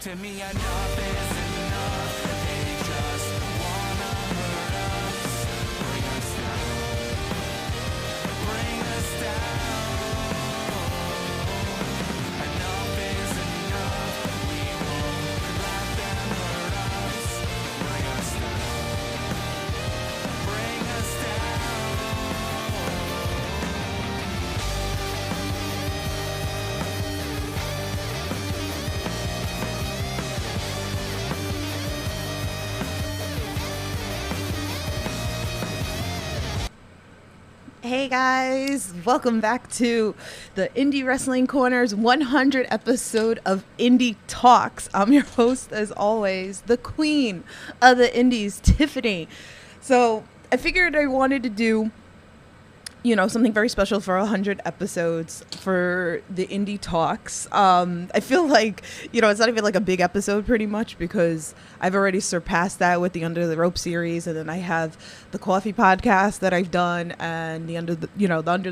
to me, enough is enough. They just wanna hurt us, bring us down, bring us down. Enough is enough. We won't let them hurt us, bring us down, bring us down. Hey guys, welcome back to the Indie Wrestling Corner's 100 episode of IndyTalks. I'm your host, as always, the queen of the indies, Tiffany. So I figured I wanted to do, something very special for 100 episodes for the IndyTalks. I feel like, it's not even like a big episode pretty much because I've already surpassed that with the Under the Rope series. And then I have the coffee podcast that I've done and the Under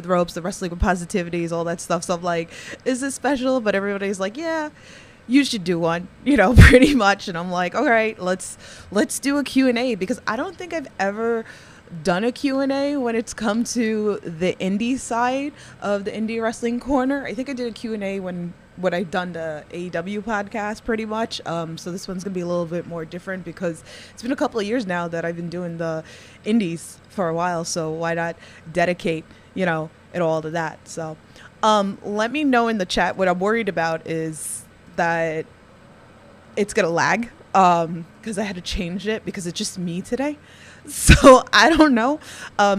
the Ropes, the Wrestling with Positivities, all that stuff. So I'm like, is this special? But everybody's like, yeah, you should do one, pretty much. And I'm like, all right, let's do a Q&A because I don't think I've ever done a Q&A when it's come to the indie side of the Indie Wrestling Corner. I think I did a Q&A when I've done the AEW podcast pretty much. So this one's gonna be a little bit more different because it's been a couple of years now that I've been doing the indies for a while. So why not dedicate, it all to that? So let me know in the chat. What I'm worried about is that it's gonna lag because I had to change it because it's just me today. So I don't know.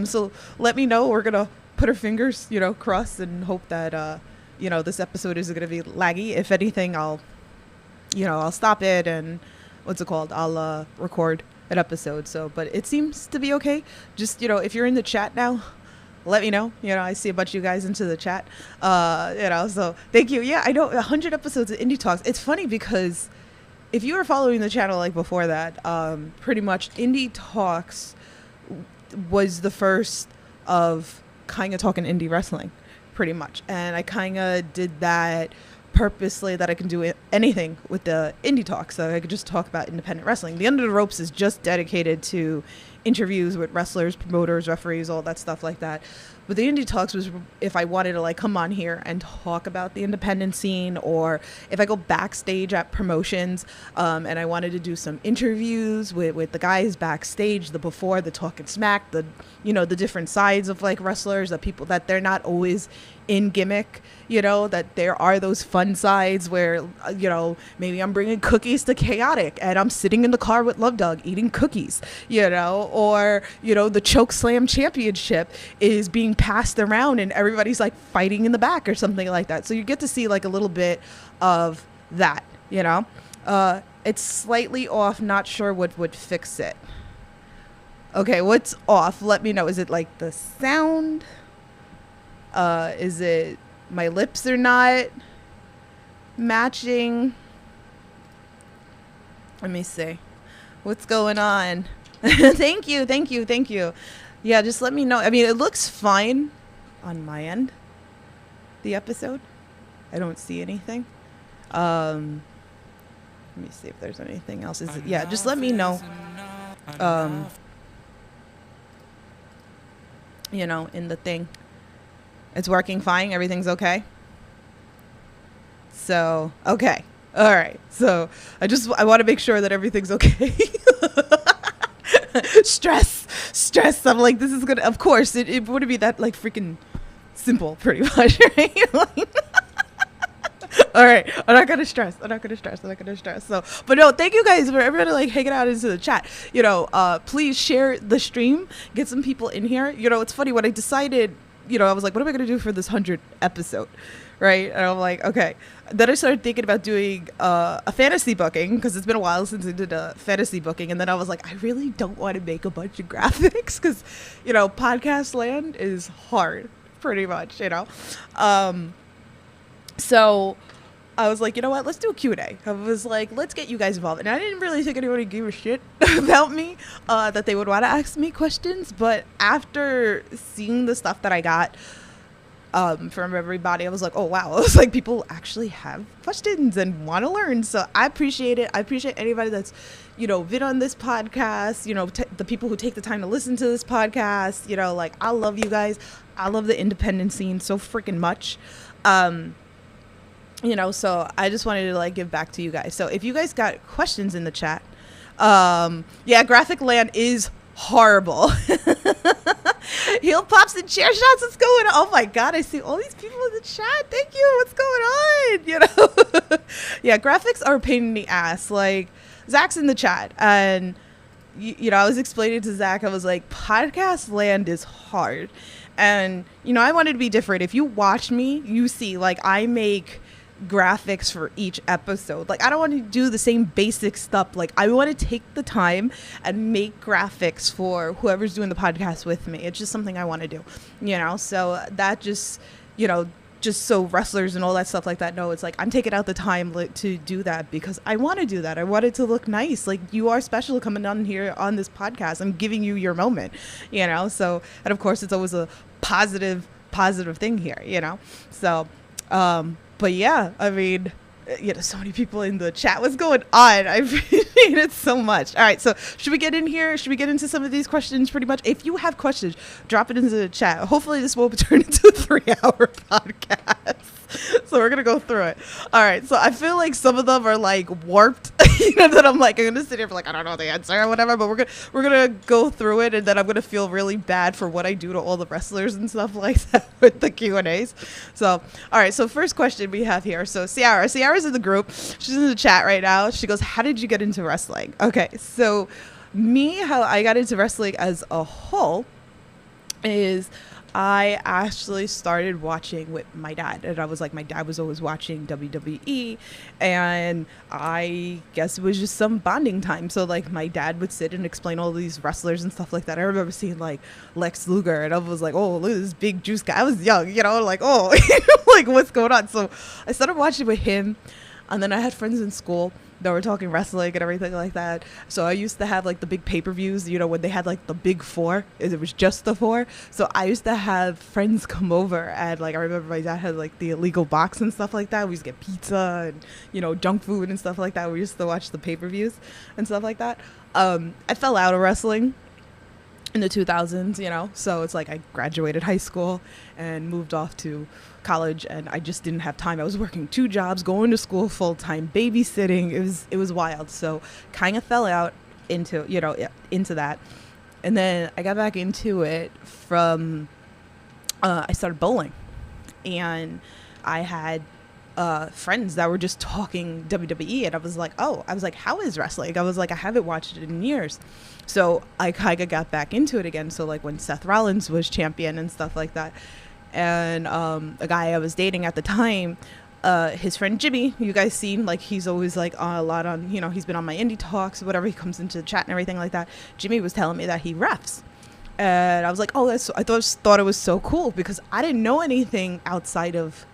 So let me know. We're going to put our fingers, crossed and hope that, this episode isn't going to be laggy. If anything, I'll stop it and I'll record an episode. So, but it seems to be okay. Just, if you're in the chat now, let me know. I see a bunch of you guys into the chat, so thank you. Yeah, I know 100 episodes of Indie Talks. It's funny because if you were following the channel like before that, pretty much Indie Talks was the first of kind of talking indie wrestling, pretty much. And I kind of did that purposely that I can do anything with the Indie Talks. So I could just talk about independent wrestling. The Under the Ropes is just dedicated to interviews with wrestlers, promoters, referees, all that stuff like that. But the Indie Talks was if I wanted to come on here and talk about the independent scene, or if I go backstage at promotions and I wanted to do some interviews with the guys backstage, the before, the talking smack, the different sides of wrestlers, the people that they're not always in gimmick, that there are those fun sides where, maybe I'm bringing cookies to Chaotic and I'm sitting in the car with Love Dog eating cookies, or, the Choke Slam Championship is being passed around and everybody's fighting in the back or something like that. So you get to see a little bit of that, it's slightly off. Not sure what would fix it. Okay. What's off? Let me know. Is it the sound? Is it my lips are not matching? Let me see. What's going on? Thank you. Yeah, just let me know. I mean, it looks fine on my end, the episode. I don't see anything. Let me see if there's anything else. Yeah, just let me know. In the thing. It's working fine. Everything's okay. So, okay. All right. So I want to make sure that everything's okay. Stress. I'm like, this is going to, of course, it wouldn't be that freaking simple, pretty much, right? All right. I'm not going to stress. So, but no, thank you guys for everybody hanging out into the chat. Please share the stream, get some people in here. It's funny when I decided, I was like, what am I going to do for this 100th episode? Right. And I'm like, okay. Then I started thinking about doing a fantasy booking because it's been a while since I did a fantasy booking. And then I was like, I really don't want to make a bunch of graphics because, podcast land is hard, pretty much, So I was like, you know what? Let's do a Q&A. I was like, let's get you guys involved. And I didn't really think anybody gave a shit about me, that they would want to ask me questions. But after seeing the stuff that I got, from everybody. I was like, oh wow, it was like people actually have questions and want to learn. So I appreciate it. I appreciate anybody that's, been on this podcast, the people who take the time to listen to this podcast, like I love you guys. I love the independent scene so freaking much. So I just wanted to like give back to you guys. So if you guys got questions in the chat, Graphic Land is horrible. Heel pops and chair shots. What's going on? Oh my god, I see all these people in the chat. Thank you. What's going on? Yeah, graphics are a pain in the ass. Like Zach's in the chat, and I was explaining to Zach, I was like, podcast land is hard. And I wanted to be different. If you watch me, you see like I make graphics for each episode. Like I don't want to do the same basic stuff. Like I want to take the time and make graphics for whoever's doing the podcast with me. It's just something I want to do, so that just so wrestlers and all that stuff like that know, it's like I'm taking out the time to do that because I want to do that. I want it to look nice. Like you are special coming on here on this podcast. I'm giving you your moment, so, and of course it's always a positive thing here, so but yeah, I mean, so many people in the chat. What's going on? I appreciate it so much. All right, so should we get in here? Should we get into some of these questions pretty much? If you have questions, drop it into the chat. Hopefully this won't turn into a 3-hour podcast. So we're going to go through it. All right, so I feel like some of them are like warped, that I'm going to sit here for like, I don't know the answer or whatever, but we're going to go through it, and then I'm going to feel really bad for what I do to all the wrestlers and stuff like that with the Q&As. So, all right, so first question we have here. So Ciara's in the group. She's in the chat right now. She goes, how did you get into wrestling? Okay, so how I got into wrestling as a whole is I actually started watching with my dad, and I was like, my dad was always watching WWE, and I guess it was just some bonding time. So like my dad would sit and explain all these wrestlers and stuff like that. I remember seeing like Lex Luger, and I was like, oh, look at this big juice guy. I was young, like, oh, like what's going on? So I started watching with him, and then I had friends in school that were talking wrestling and everything like that. So I used to have like the big pay-per-views, when they had like the big four, it was just the four. So I used to have friends come over, and like I remember my dad had like the illegal box and stuff like that. We used to get pizza and junk food and stuff like that. We used to watch the pay-per-views and stuff like that. I fell out of wrestling in the 2000s, so it's like I graduated high school and moved off to college, and I just didn't have time. I was working 2 jobs, going to school full-time, babysitting. It was wild. So kind of fell out into that. And then I got back into it from I started bowling, and I had friends that were just talking WWE, and I was like, how is wrestling? I was like, I haven't watched it in years. So I kind of got back into it again. So like when Seth Rollins was champion and stuff like that, and a guy I was dating at the time, his friend Jimmy, you guys seen, like he's always like a lot on, he's been on my IndyTalks, whatever, he comes into the chat and everything like that. Jimmy was telling me that he refs, and I was like, oh, I thought it was so cool, because I didn't know anything outside of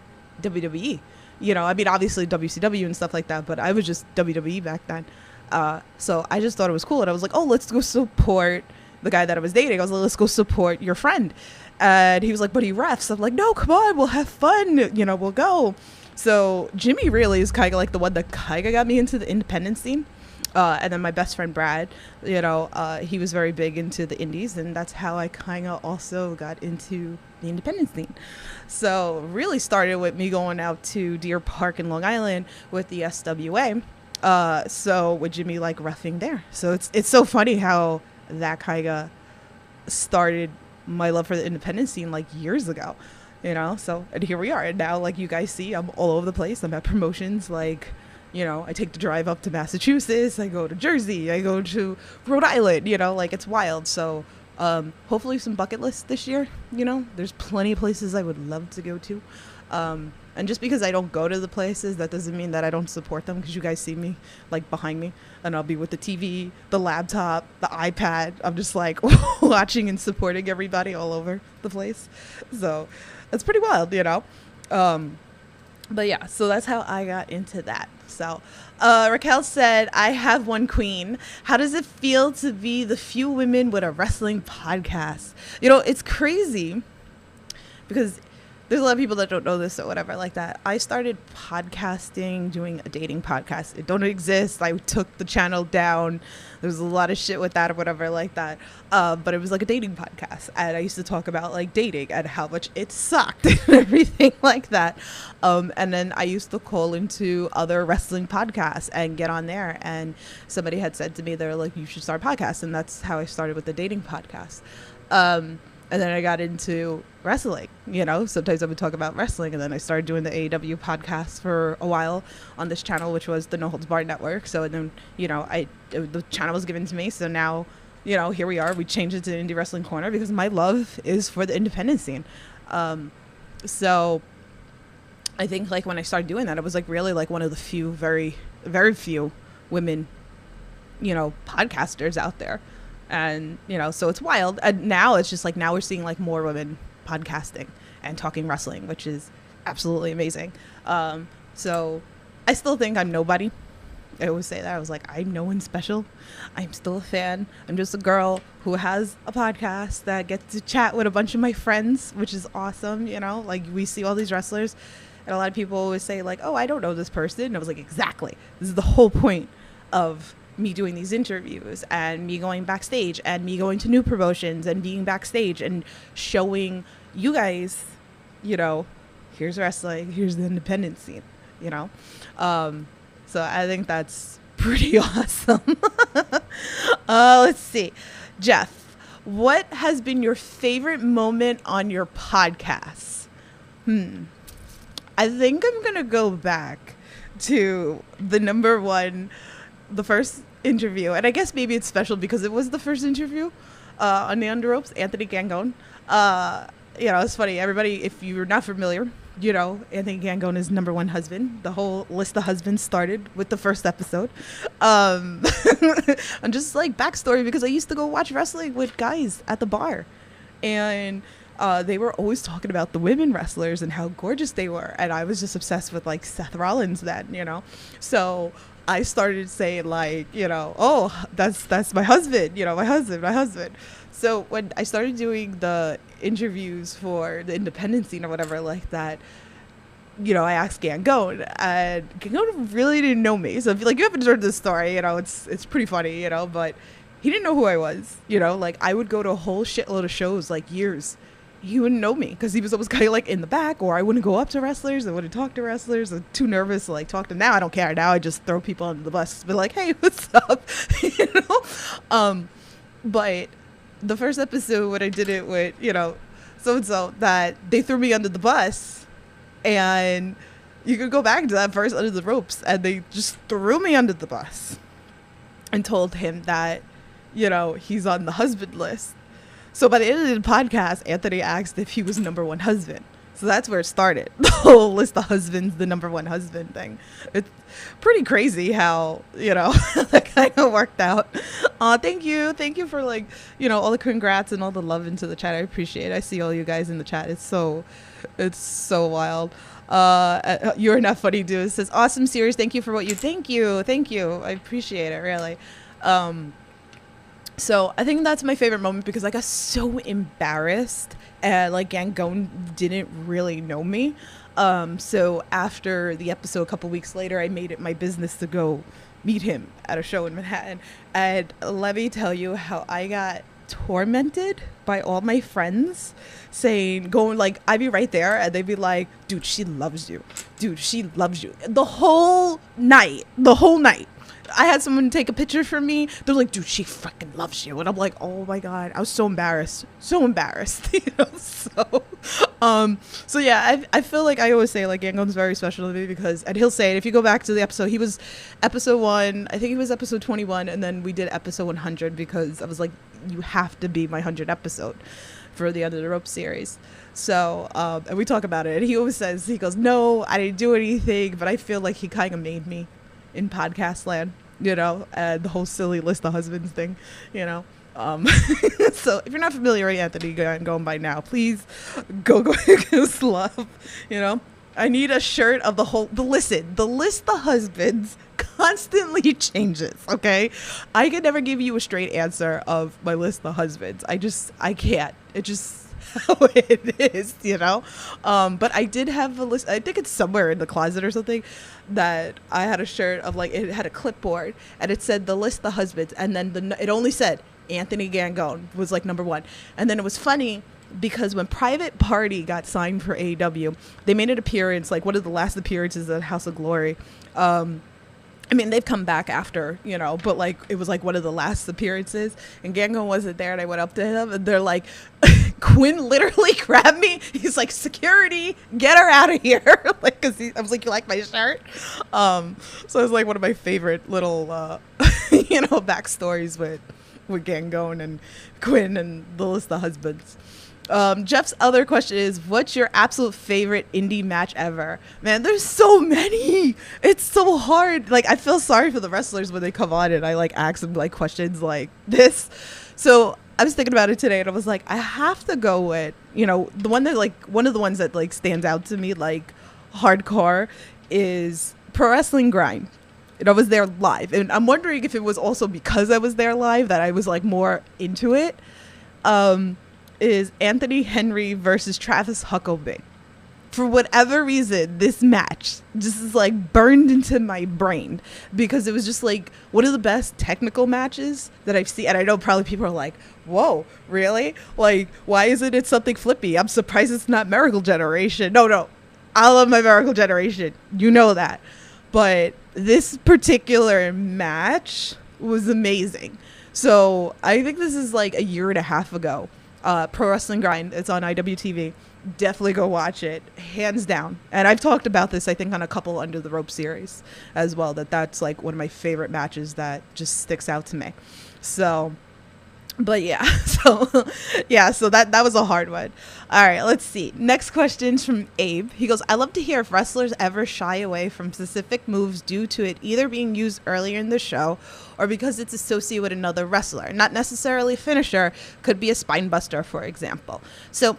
WWE. I mean, obviously WCW and stuff like that, but I was just WWE back then. So I just thought it was cool, and I was like, oh, let's go support the guy that I was dating. I was like, let's go support your friend. And he was like, but he refs. I'm like, no, come on, we'll have fun, we'll go. So Jimmy really is kind of like the one that kind of got me into the independent scene. And then my best friend Brad, he was very big into the indies, and that's how I kind of also got into the independent scene. So really started with me going out to Deer Park in Long Island with the SWA. So with Jimmy like reffing there. So it's so funny how that kind of started my love for the independent scene like years ago, so, and here we are. And now, like you guys see, I'm all over the place. I'm at promotions, like, I take the drive up to Massachusetts, I go to Jersey, I go to Rhode Island, like it's wild. So hopefully some bucket lists this year. There's plenty of places I would love to go to, and just because I don't go to the places, that doesn't mean that I don't support them, because you guys see me like behind me, and I'll be with the TV, the laptop, the iPad. I'm just like watching and supporting everybody all over the place. So it's pretty wild, but yeah, so that's how I got into that. So Raquel said, I have one queen. How does it feel to be the few women with a wrestling podcast? It's crazy, because there's a lot of people that don't know this or whatever like that. I started podcasting, doing a dating podcast. It don't exist. I took the channel down. There was a lot of shit with that or whatever like that. But it was like a dating podcast. And I used to talk about like dating and how much it sucked and everything like that. And then I used to call into other wrestling podcasts and get on there. And somebody had said to me, they're like, you should start a podcast. And that's how I started with the dating podcast. And then I got into wrestling, you know, sometimes I would talk about wrestling. And then I started doing the AEW podcast for a while on this channel, which was the No Holds Barred Network. So then, you know, the channel was given to me. So now, you know, here we are. We changed it to Indie Wrestling Corner because my love is for the independent scene. So I think like when I started doing that, it was like really like one of the few, very, very few women, you know, podcasters out there. And, you know, so it's wild. And now it's just like, now we're seeing like more women podcasting and talking wrestling, which is absolutely amazing. So I still think I'm nobody. I always say that. I was like, I'm no one special. I'm still a fan. I'm just a girl who has a podcast that gets to chat with a bunch of my friends, which is awesome. You know, like we see all these wrestlers and a lot of people always say like, oh, I don't know this person. And I was like, exactly. This is the whole point of me doing these interviews and me going backstage and me going to new promotions and being backstage and showing you guys, you know, here's wrestling, here's the independent scene, you know. So I think that's pretty awesome. Let's see. Jeff, what has been your favorite moment on your podcast? I think I'm going to go back to the first interview, and I guess maybe it's special because it was the first interview on the Under Ropes, Anthony Gangone. You know, it's funny, everybody, if you're not familiar, you know, Anthony Gangone is number one husband. The whole list of husbands started with the first episode. And just like backstory, because I used to go watch wrestling with guys at the bar, and they were always talking about the women wrestlers and how gorgeous they were, and I was just obsessed with like Seth Rollins then, you know. So I started saying like, you know, oh, that's my husband, you know, my husband. So when I started doing the interviews for the independent scene or whatever like that, you know, I asked Gangone, and Gangone really didn't know me. So if you haven't heard this story, you know, it's pretty funny, you know, but he didn't know who I was, you know, like I would go to a whole shitload of shows, like years. He wouldn't know me because he was always kind of like in the back, or I wouldn't go up to wrestlers. I wouldn't talk to wrestlers. I'm too nervous to like talk to them. Now I don't care. Now I just throw people under the bus, be like, hey, what's up? You know? But the first episode when I did it with, you know, so-and-so, that they threw me under the bus, and you could go back to that first Under the Ropes, and they just threw me under the bus and told him that, you know, he's on the husband list. So by the end of the podcast, Anthony asked if he was number one husband. So that's where it started. The whole list of husbands, the number one husband thing. It's pretty crazy how, you know, that kind of worked out. Thank you. Thank you for like, you know, all the congrats and all the love into the chat. I appreciate it. I see all you guys in the chat. It's so wild. You're Not Funny Dude. It says, awesome series. Thank you for what you, thank you. I appreciate it. Really. So I think that's my favorite moment because I got so embarrassed, and like Gangone didn't really know me. So after the episode, a couple weeks later, I made it my business to go meet him at a show in Manhattan. And let me tell you how I got tormented by all my friends going like, I'd be right there and they'd be like, dude, she loves you. Dude, she loves you. The whole night. I had someone take a picture for me. They're like, dude, she fucking loves you. And I'm like, oh my God. I was so embarrassed. You know, so yeah, I feel like I always say like Gangone's very special to me because, and he'll say it, if you go back to the episode, he was episode 1, I think he was episode 21. And then we did episode 100 because I was like, you have to be my 100th episode for the Under the Rope series. So, and we talk about it. And he always says, he goes, no, I didn't do anything, but I feel like he kind of made me in podcast land, you know, and the whole silly list of husbands thing, you know. So if you're not familiar with Anthony going by now, please go give us love, you know. I need a shirt of the list of husbands constantly changes, okay? I can never give you a straight answer of my list of husbands. I can't. It just, how it is, but I did have a list. I think it's somewhere in the closet or something, that I had a shirt of, like, it had a clipboard and it said the list of husbands, and then it only said Anthony Gangone was like number one. And then it was funny because when Private Party got signed for AEW, they made an appearance, like one of the last appearances at House of Glory. I mean, they've come back after, but, like, it was, like, one of the last appearances, and Gangone wasn't there, and I went up to him, and they're like, Quinn literally grabbed me. He's like, security, get her out of here. Like, because I was like, you like my shirt? So it was, like, one of my favorite little, backstories with Gangone and Quinn and the list of husbands. Jeff's other question is, what's your absolute favorite indie match ever? Man, there's so many. It's so hard. Like, I feel sorry for the wrestlers when they come on and I, like, ask them, like, questions like this. So I was thinking about it today and I was like, I have to go with, the one that, like, one of the ones that, like, stands out to me, like, hardcore, is Pro Wrestling Grind. I was there live, and I'm wondering if it was also because I was there live that I was, like, more into it. Is Anthony Henry versus Travis Huckabee. For whatever reason, this match just is, like, burned into my brain because it was just, like, one of the best technical matches that I've seen. And I know probably people are like, whoa, really? Like, why isn't it something flippy? I'm surprised it's not Miracle Generation. No. I love my Miracle Generation. You know that. But this particular match was amazing. So I think this is, like, a year and a half ago. Pro Wrestling Grind. It's on IWTV. Definitely go watch it, hands down. And I've talked about this, I think, on a couple Under the Rope series as well, that's, like, one of my favorite matches that just sticks out to me. So, but yeah, so that was a hard one. All right, let's see. Next question's from Abe. He goes, I love to hear if wrestlers ever shy away from specific moves due to it either being used earlier in the show or because it's associated with another wrestler. Not necessarily a finisher, could be a spine buster, for example. So,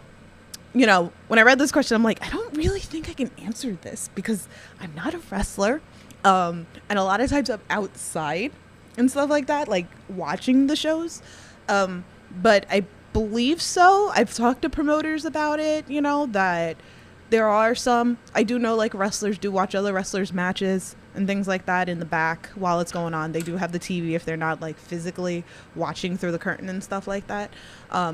when I read this question, I'm like, I don't really think I can answer this because I'm not a wrestler. And a lot of times I'm outside and stuff like that, like watching the shows. But I believe so. I've talked to promoters about it, that there are some. I do know, like, wrestlers do watch other wrestlers' matches and things like that in the back while it's going on. They do have the TV if they're not, like, physically watching through the curtain and stuff like that.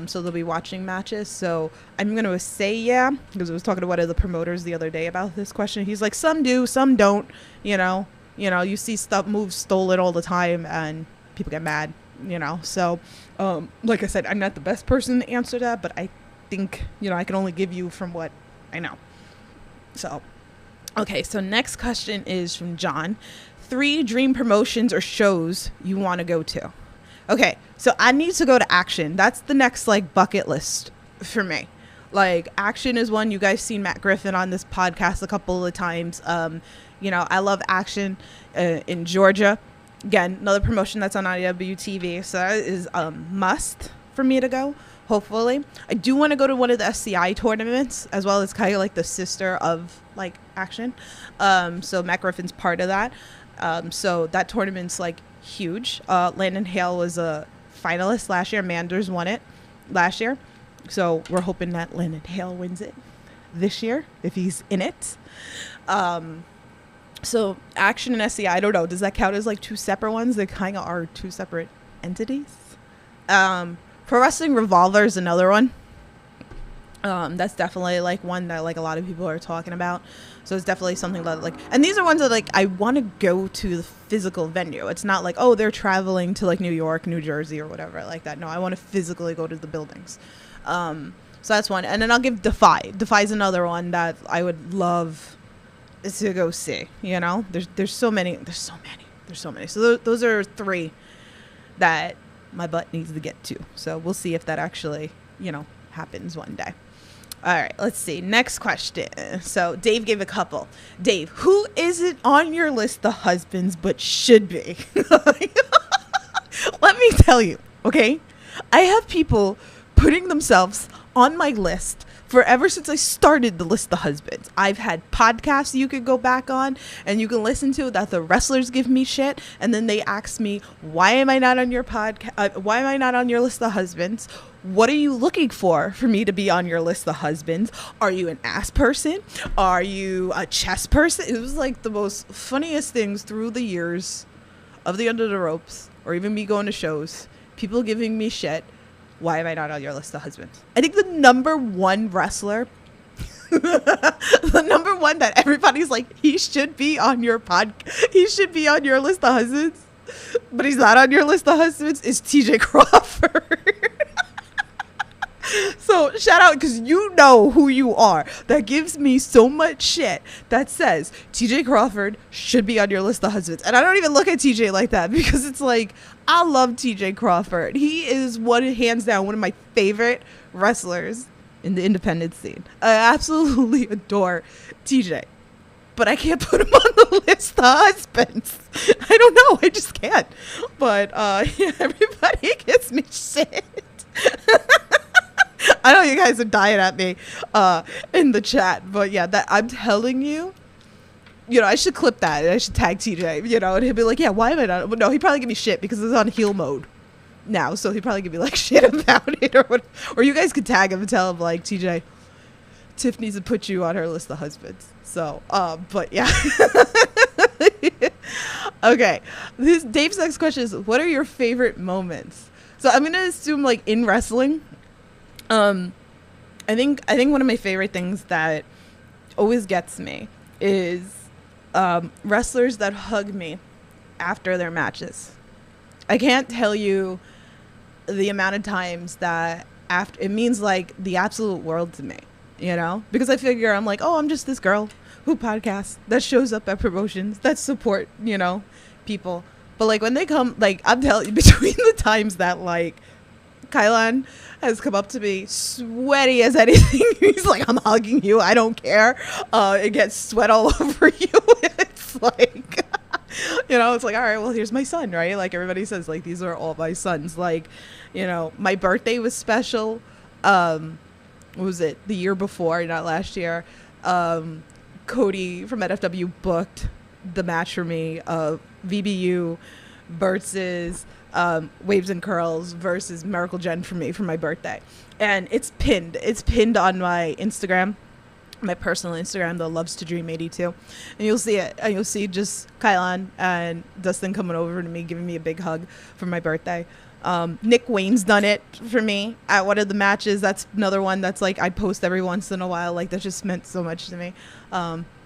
So they'll be watching matches. So I'm going to say yeah, because I was talking to one of the promoters the other day about this question. He's like, some do, some don't, you see stuff moves stolen all the time and people get mad, So, like I said, I'm not the best person to answer that, but I think, I can only give you from what I know. So, okay, so next question is from John. 3 dream promotions or shows you want to go to. Okay, so I need to go to Action. That's the next, like, bucket list for me. Like, Action is one. You guys seen Matt Griffin on this podcast a couple of times. I love Action in Georgia. Again, another promotion that's on IWTV. So that is a must for me to go. Hopefully. I do want to go to one of the SCI tournaments, as well as kind of like the sister of, like, Action. So Matt Griffin's part of that. So that tournament's, like, huge. Landon Hale was a finalist last year. Manders won it last year. So we're hoping that Landon Hale wins it this year, if he's in it. So Action and SCI, I don't know. Does that count as, like, 2 separate ones? They kind of are 2 separate entities. Pro Wrestling Revolver is another one. That's definitely, like, one that, like, a lot of people are talking about. So it's definitely something that, like, and these are ones that, like, I want to go to the physical venue. It's not like, oh, they're traveling to, like, New York, New Jersey, or whatever like that. No, I want to physically go to the buildings. So that's one. And then I'll give Defy. Defy's another one that I would love to go see. There's so many. So those are 3 that my butt needs to get to. So we'll see if that actually, happens one day. All right, let's see. Next question. So Dave gave a couple. Dave, who isn't on your list of husbands but should be? Let me tell you, okay? I have people putting themselves on my list forever since I started the list of husbands, I've had podcasts you could go back on and you can listen to that the wrestlers give me shit, and then they ask me, why am I not on your podcast? Why am I not on your list of husbands? What are you looking for me to be on your list of husbands? Are you an ass person? Are you a chest person? It was like the most funniest things through the years of the Under the Ropes, or even me going to shows, people giving me shit. Why am I not on your list of husbands? I think the number one wrestler, the number one that everybody's like, he should be on your he should be on your list of husbands, but he's not on your list of husbands, is TJ Crawford. So shout out, because you know who you are, that gives me so much shit that says TJ Crawford should be on your list of husbands. And I don't even look at TJ like that, because it's like, I love TJ Crawford. He is hands down one of my favorite wrestlers in the independent scene. I absolutely adore TJ, but I can't put him on the list of husbands. I don't know, I just can't. But yeah, everybody gives me shit. I know you guys are dying at me in the chat, but yeah, that I'm telling you, I should clip that. I should tag TJ, and he'll be like, yeah, why am I not? But no, he'd probably give me shit because it's on heel mode now, so he'd probably give me like shit about it, or you guys could tag him and tell him like, TJ, Tiff needs to put you on her list of husbands. So, but yeah. Okay, Dave's next question is, what are your favorite moments? So I'm gonna assume like in wrestling. I think one of my favorite things that always gets me is wrestlers that hug me after their matches. I can't tell you the amount of times that after it means like the absolute world to me, because I figure I'm like, oh, I'm just this girl who podcasts, that shows up at promotions, that support, people. But like when they come, like I'm telling you, between the times that like Kylan has come up to me sweaty as anything. He's like, I'm hugging you. I don't care. It gets sweat all over you. It's like, it's like, all right, well, here's my son, right? Like everybody says, like, these are all my sons. Like, my birthday was special. What was it? The year before, not last year. Cody from NFW booked the match for me of VBU versus Waves and Curls versus Miracle Jen for me for my birthday, and it's pinned on my Instagram, my personal Instagram, the Loves to Dream 82, and you'll see it, and you'll see just Kylan and Dustin coming over to me, giving me a big hug for my birthday. Nick Wayne's done it for me at one of the matches. That's another one that's like I post every once in a while, like that just meant so much to me.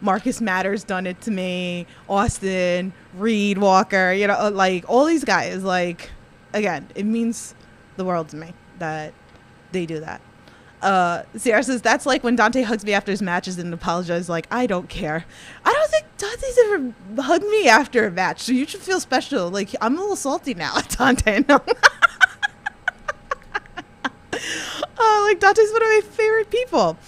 Marcus Matter's done it to me, Austin, Reed, Walker, like all these guys, like, again, it means the world to me that they do that. Sierra says, that's like when Dante hugs me after his matches and apologizes, like, I don't care. I don't think Dante's ever hugged me after a match, so you should feel special. Like, I'm a little salty now at Dante. No. Like, Dante's one of my favorite people.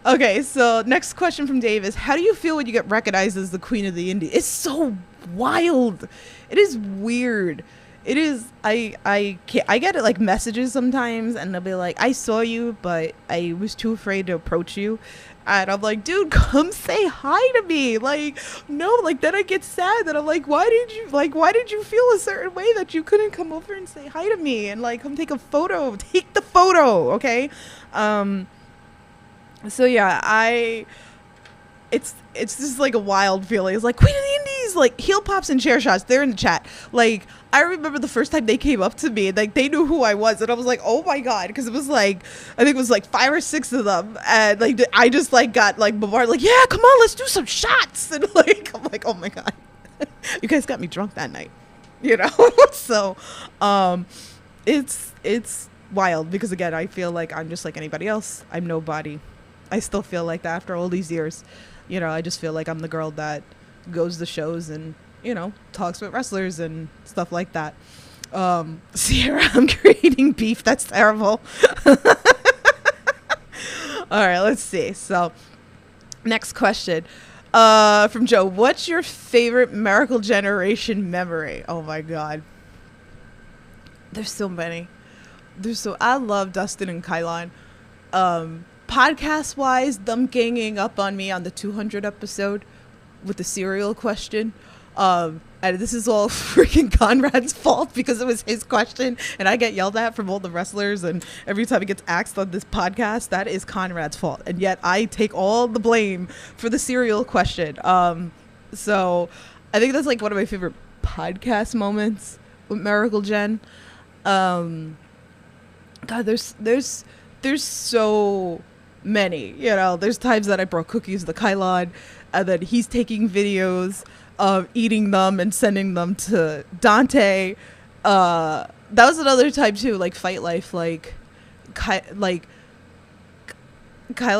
Okay, so next question from Dave is, how do you feel when you get recognized as the Queen of the Indies? It's so wild. It is weird. It is. I get it, like messages sometimes, and they'll be like, I saw you, but I was too afraid to approach you. And I'm like, dude, come say hi to me. Like, no, like then I get sad that I'm like, why did you feel a certain way that you couldn't come over and say hi to me and like come take a photo? Take the photo, okay? So yeah, it's just like a wild feeling. It's like Queen of the Indies, like heel pops and chair shots. They're in the chat. Like I remember the first time they came up to me, and like they knew who I was, and I was like, oh my god, because it was like I think it was like 5 or 6 of them, and like I just like got like bombarded, like yeah, come on, let's do some shots, and like I'm like, oh my god, you guys got me drunk that night, So, it's wild because again, I feel like I'm just like anybody else. I'm nobody. I still feel like that after all these years. I just feel like I'm the girl that goes to shows and, talks with wrestlers and stuff like that. Sierra, I'm creating beef. That's terrible. All right, let's see. So, next question from Joe. What's your favorite Miracle Generation memory? Oh, my God. There's so many. I love Dustin and Kylan. podcast wise, them ganging up on me on the 200 episode with the cereal question. And this is all freaking Conrad's fault because it was his question, and I get yelled at from all the wrestlers, and every time it gets asked on this podcast, that is Conrad's fault, and yet I take all the blame for the cereal question. So I think that's like one of my favorite podcast moments with Miracle Jen. God, there's so many, you know. There's times that I brought cookies to Kylon, and then he's taking videos of eating them and sending them to Dante. That was another time too, like Fight Life. Like Kyla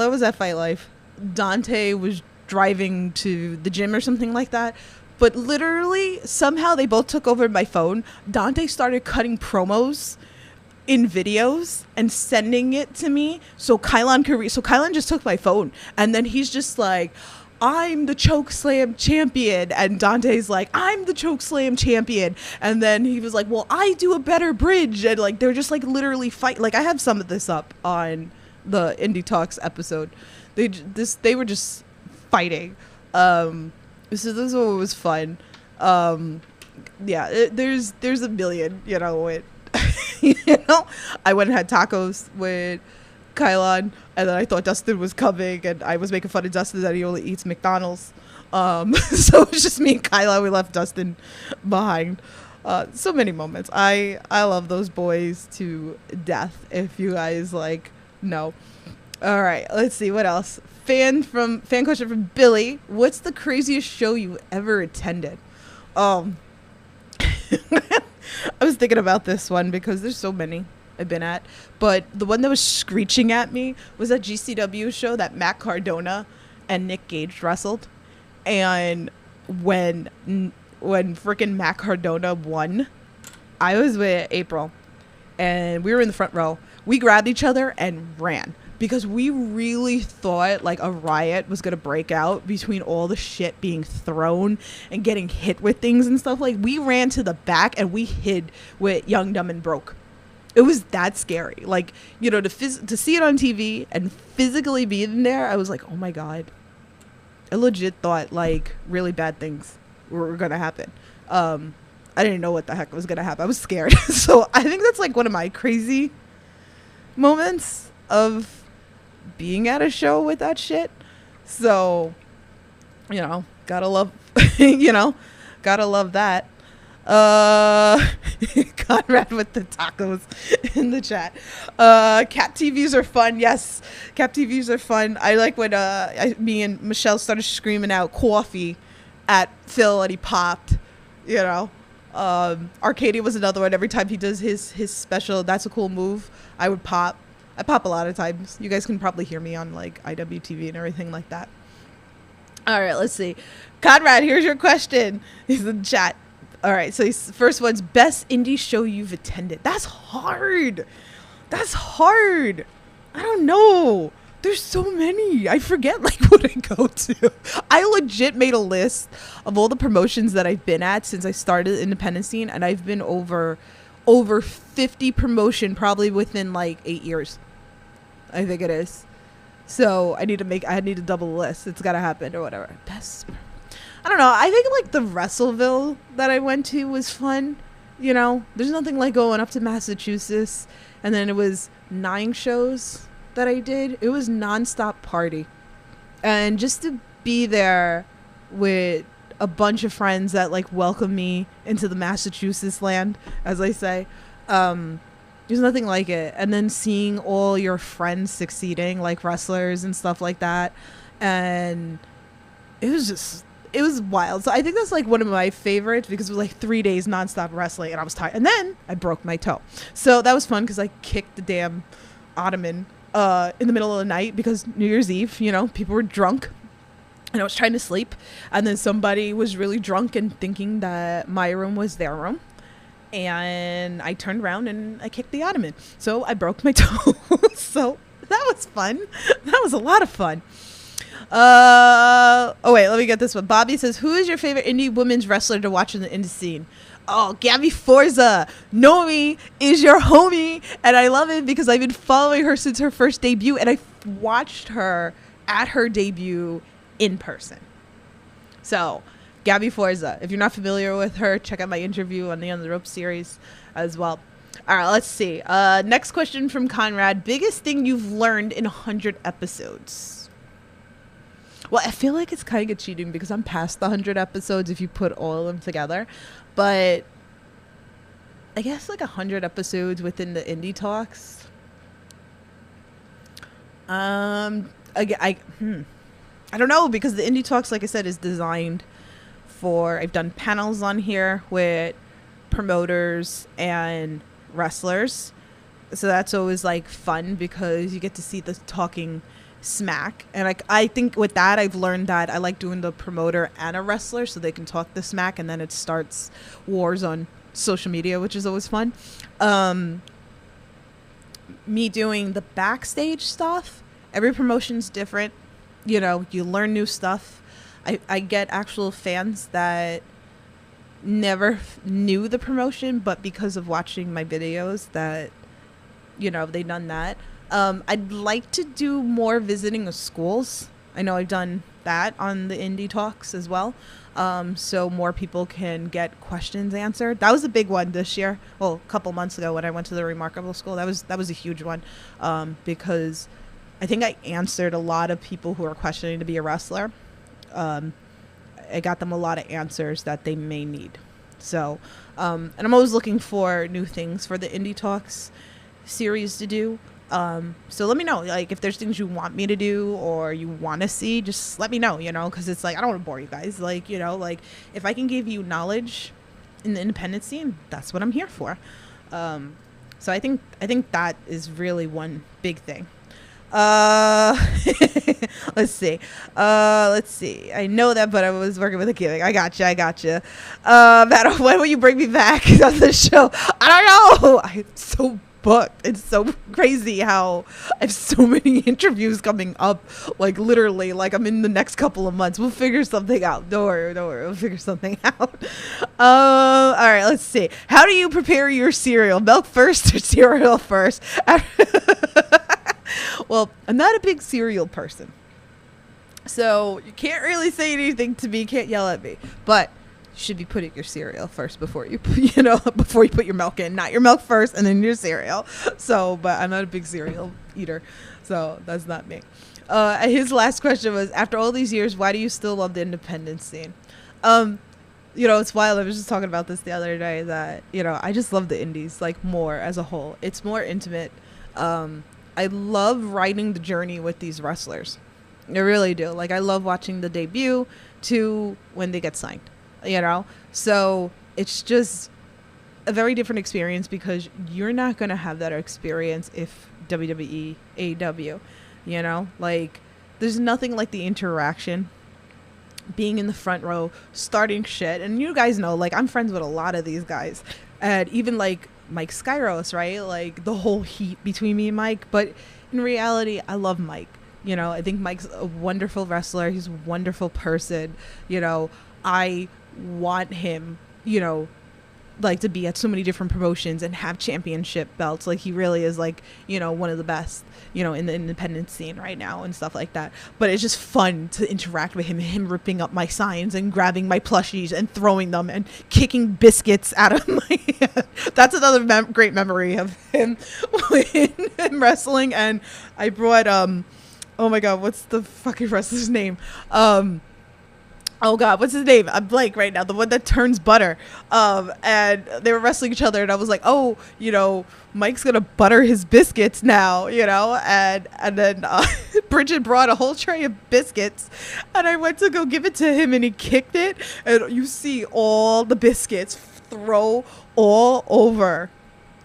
was at Fight Life. Dante was driving to the gym or something like that. But literally, somehow they both took over my phone. Dante started cutting promos in videos and sending it to me so Kylon could so Kylon just took my phone, and then he's just like, I'm the chokeslam champion, and Dante's like, I'm the chokeslam champion, and then he was like, well, I do a better bridge, and like they're just like literally fight. Like I have some of this up on the IndyTalks episode. They were just fighting. So this one was fun. Yeah, there's a million, you know. You know, I went and had tacos with Kylon, and then I thought Dustin was coming, and I was making fun of Dustin that he only eats McDonald's. So it was just me and Kylon. We left Dustin behind. So many moments. I love those boys to death, if you guys like know. All right, let's see what else. Fan question from Billy. What's the craziest show you ever attended? I was thinking about this one because there's so many I've been at, but the one that was screeching at me was that GCW show that Matt Cardona and Nick Gage wrestled. And when freaking Matt Cardona won, I was with April, and we were in the front row. We grabbed each other and ran because we really thought like a riot was going to break out between all the shit being thrown and getting hit with things and stuff. Like, we ran to the back and we hid with Young, Dumb, and Broke. It was that scary. Like, you know, to see it on TV and physically be in there, I was like, oh my God. I legit thought like really bad things were going to happen. I didn't know what the heck was going to happen. I was scared. So I think that's like one of my crazy moments of being at a show with that shit. So, you know, gotta love, gotta love that. Conrad with the tacos in the chat. Cat TVs are fun. Yes, cat TVs are fun. I like when me and Michelle started screaming out coffee at Phil and he popped. You know, Arcadia was another one. Every time he does his special, that's a cool move, I would pop. I pop a lot of times. You guys can probably hear me on like IWTV and everything like that. All right, let's see. Conrad, here's your question. He's in the chat. All right, so first one's best indie show you've attended. That's hard. I don't know. There's so many. I forget like what I go to. I legit made a list of all the promotions that I've been at since I started the independent scene, and I've been over 50 promotion probably within like 8 years. I think it is. So I need to double the list. It's got to happen or whatever. Best. I don't know. I think like the Wrestleville that I went to was fun. You know, there's nothing like going up to Massachusetts, and then it was 9 shows that I did. It was nonstop party, and just to be there with a bunch of friends that like welcome me into the Massachusetts land, as I say, there's nothing like it. And then seeing all your friends succeeding, like wrestlers and stuff like that, and it was wild. So I think that's like one of my favorites because it was like 3 days nonstop wrestling, and I was tired. And then I broke my toe, so that was fun because I kicked the damn ottoman in the middle of the night because New Year's Eve, you know, people were drunk. And I was trying to sleep, and then somebody was really drunk and thinking that my room was their room. And I turned around and I kicked the ottoman. So I broke my toe. So that was fun. That was a lot of fun. Oh, wait, let me get this one. Bobby says, who is your favorite indie women's wrestler to watch in the indie scene? Oh, Gabby Forza. Nomi is your homie. And I love it because I've been following her since her first debut. And I watched her at her debut in person. So, Gabby Forza, if you're not familiar with her, check out my interview on the On the Rope series as well. All right, let's see. Next question from Conrad. Biggest thing you've learned in 100 episodes? Well, I feel like it's kind of cheating because I'm past the 100 episodes if you put all of them together. But I guess like 100 episodes within the IndyTalks. I don't know, because the IndyTalks, like I said, is designed for, I've done panels on here with promoters and wrestlers. So that's always like fun because you get to see the talking smack. And I think with that, I've learned that I like doing the promoter and a wrestler so they can talk the smack, and then it starts wars on social media, which is always fun. Me doing the backstage stuff, every promotion's different. You know, you learn new stuff. I get actual fans that never knew the promotion, but because of watching my videos that, you know, they done that. I'd like to do more visiting of schools. I know I've done that on the IndyTalks as well. So more people can get questions answered. That was a big one this year. Well, a couple months ago when I went to the Remarkable School, that was a huge one, because I think I answered a lot of people who are questioning to be a wrestler. I got them a lot of answers that they may need. So, and I'm always looking for new things for the IndyTalks series to do. So let me know, like, if there's things you want me to do or you want to see, just let me know, you know, because it's like, I don't want to bore you guys. Like, you know, like, if I can give you knowledge in the independent scene, that's what I'm here for. So I think that is really one big thing. Let's see. I know that, but I was working with a kid. I gotcha. Matt, when will you bring me back on the show? I don't know. I'm so booked. It's so crazy how I have so many interviews coming up. Like, literally, like, I'm in the next couple of months. We'll figure something out. Don't worry. We'll figure something out. All right, let's see. How do you prepare your cereal? Milk first or cereal first? Well, I'm not a big cereal person, so you can't really say anything to me, can't yell at me, but you should be putting your cereal first before you put your milk in. Not your milk first and then your cereal. So, but I'm not a big cereal eater, so that's not me. His last question was, after all these years, why do you still love the independent scene? You know, it's wild. I was just talking about this the other day that, you know, I just love the indies, like, more as a whole. It's more intimate. I love riding the journey with these wrestlers. I really do. Like, I love watching the debut to when they get signed, you know? So it's just a very different experience because you're not going to have that experience if WWE, AEW, you know? Like, there's nothing like the interaction, being in the front row, starting shit. And you guys know, like, I'm friends with a lot of these guys. And even, like, Mike Skyros, right? Like, the whole heat between me and Mike. But in reality, I love Mike. You know, I think Mike's a wonderful wrestler. He's a wonderful person. You know, I want him, you know, like, to be at so many different promotions and have championship belts. Like, he really is, like, you know, one of the best, you know, in the independent scene right now and stuff like that. But it's just fun to interact with him ripping up my signs and grabbing my plushies and throwing them and kicking biscuits out of my hand. That's another great memory of him in wrestling. And I brought, oh my God, what's the fucking wrestler's name? Oh God, what's his name? I'm blank right now. The one that turns butter. And they were wrestling each other, and I was like, oh, you know, Mike's gonna butter his biscuits now, you know. And then Bridget brought a whole tray of biscuits, and I went to go give it to him, and he kicked it, and you see all the biscuits throw all over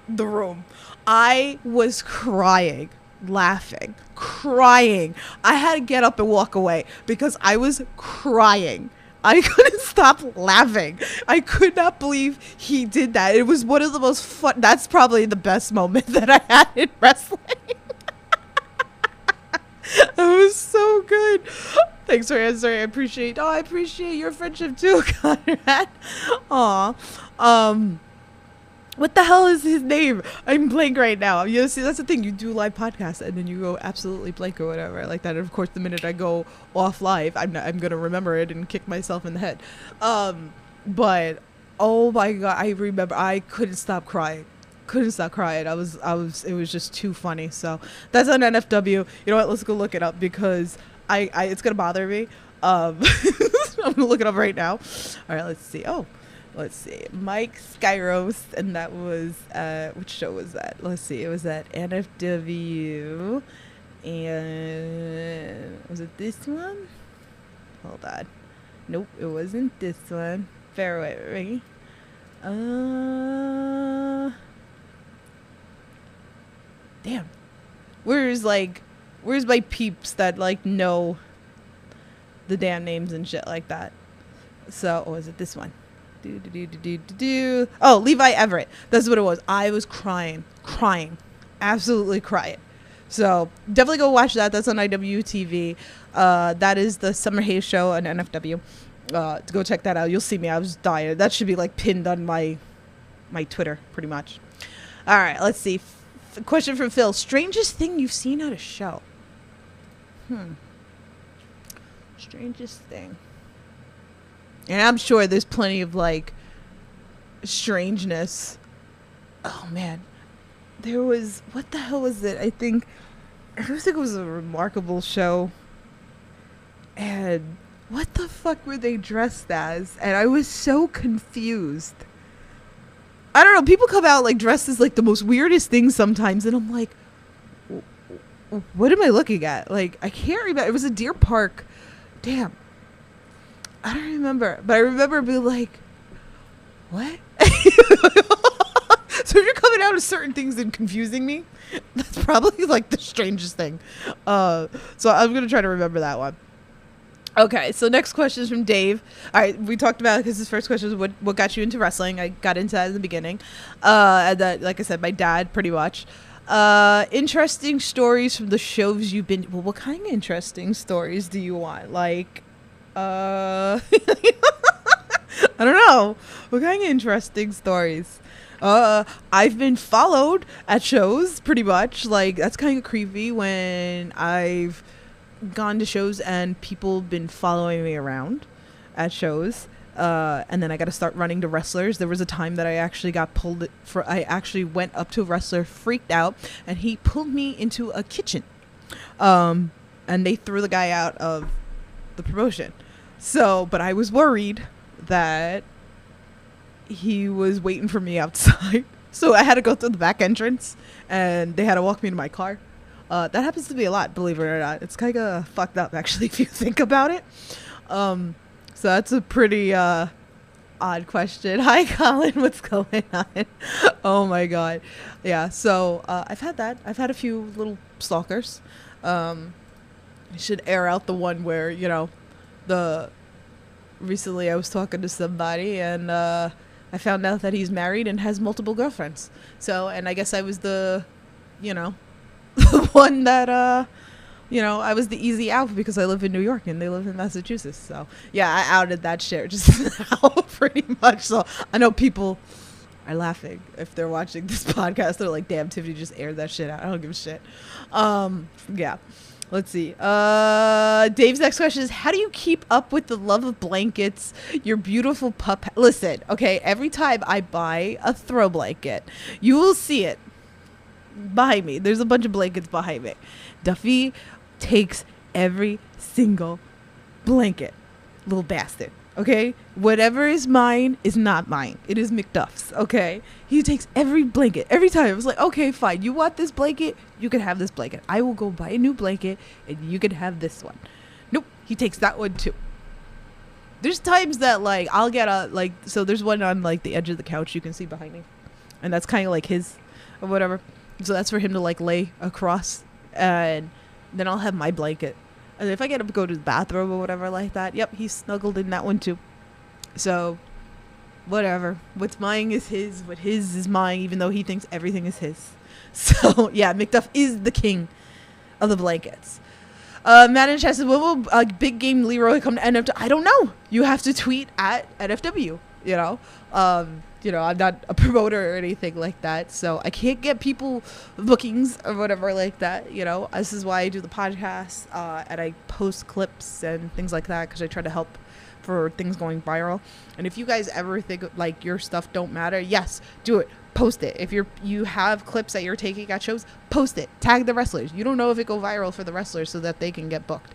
the room. I was crying, laughing, crying. I had to get up and walk away because I was crying. I couldn't stop laughing. I could not believe he did that. It was one of the most fun. That's probably the best moment that I had in wrestling. It was so good. Thanks for answering. I appreciate your friendship too, Conrad. Aw. What the hell is his name? I'm blank right now. You know, see, that's the thing. You do live podcasts and then you go absolutely blank or whatever like that. And of course, the minute I go off live, I'm gonna remember it and kick myself in the head. But oh my god, I remember I couldn't stop crying. Couldn't stop crying. It was just too funny. So that's on NFW. You know what? Let's go look it up because I it's gonna bother me. I'm gonna look it up right now. All right, let's see. Oh. Let's see, Mike Skyros, and that was, which show was that? Let's see, it was at NFW, and was it this one? Hold on. Nope, it wasn't this one. Fair way. Damn. Where's my peeps that, like, know the damn names and shit like that? So, was it this one? Oh, Levi Everett. That's what it was. I was crying, absolutely crying. So definitely go watch that. That's on IWTV. That is the Summer Hayes show on NFW. To go check that out. You'll see me. I was dying. That should be like pinned on my Twitter, pretty much. All right, let's see. Question from Phil: strangest thing you've seen at a show? Strangest thing. And I'm sure there's plenty of, like, strangeness. Oh, man. There was... What the hell was it? I think it was a remarkable show. And what the fuck were they dressed as? And I was so confused. I don't know. People come out, like, dressed as, like, the most weirdest things sometimes. And I'm like, what am I looking at? Like, I can't remember. It was a Deer Park. Damn. I don't remember, but I remember being like, what? So if you're coming out of certain things and confusing me, that's probably like the strangest thing. So I'm going to try to remember that one. Okay, so next question is from Dave. All right, we talked about, because his first question was what got you into wrestling. I got into that in the beginning. And that, like I said, my dad pretty much. Interesting stories from the shows you've been. Well, what kind of interesting stories do you want? Like, I don't know. What kind of interesting stories? I've been followed at shows pretty much. Like, that's kind of creepy when I've gone to shows and people been following me around at shows. And then I got to start running to wrestlers. There was a time that I actually got pulled I actually went up to a wrestler, freaked out, and he pulled me into a kitchen. And they threw the guy out of the promotion. So, but I was worried that he was waiting for me outside. So I had to go through the back entrance and they had to walk me to my car. That happens to me a lot, believe it or not. It's kind of fucked up, actually, if you think about it. So that's a pretty odd question. Hi, Colin. What's going on? Oh, my God. Yeah, so I've had that. I've had a few little stalkers. I should air out the one where, you know, recently I was talking to somebody and I found out that he's married and has multiple girlfriends. So, and I guess I was the one that, I was the easy out because I live in New York and they live in Massachusetts. So, yeah, I outed that shit just now pretty much. So, I know people are laughing if they're watching this podcast. They're like, damn, Tiffany just aired that shit out. I don't give a shit. Yeah. Let's see. Dave's next question is, how do you keep up with the love of blankets, your beautiful pup? Listen, okay, every time I buy a throw blanket, you will see it behind me. There's a bunch of blankets behind me. Duffy takes every single blanket, little bastard. Okay, whatever is mine is not mine. It is McDuff's. Okay, he takes every blanket every time. I was like, okay, fine. You want this blanket? You can have this blanket. I will go buy a new blanket, and you can have this one. Nope, he takes that one too. There's times that like I'll get so there's one on like the edge of the couch you can see behind me, and that's kind of like his or whatever. So that's for him to like lay across, and then I'll have my blanket. And if I get up to go to the bathroom or whatever like that, yep, he's snuggled in that one too. So, whatever. What's mine is his. What his is mine, even though he thinks everything is his. So, yeah, McDuff is the king of the blankets. Matt and Chess says, when will Big Game Leroy come to NFW? I don't know. You have to tweet at NFW. I'm not a promoter or anything like that, so I can't get people bookings or whatever like that. This is why I do the podcast, and I post clips and things like that, because I try to help for things going viral. And if you guys ever think like your stuff don't matter, yes, do it. Post it. If you have clips that you're taking at shows, post it. Tag the wrestlers. You don't know if it go viral for the wrestlers so that they can get booked.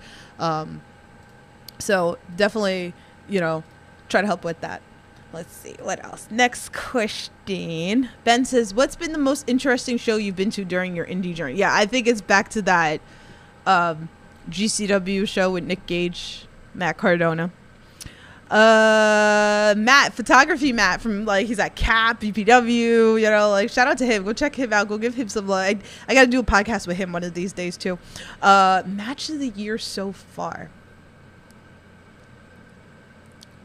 So definitely, try to help with that. Let's see what else. Next question. Ben says, "What's been the most interesting show you've been to during your indie journey?" Yeah, I think it's back to that GCW show with Nick Gage, Matt Cardona. Matt, photography Matt from he's at CAP, BPW, shout out to him. Go check him out. Go give him some love. I got to do a podcast with him one of these days too. Match of the year so far.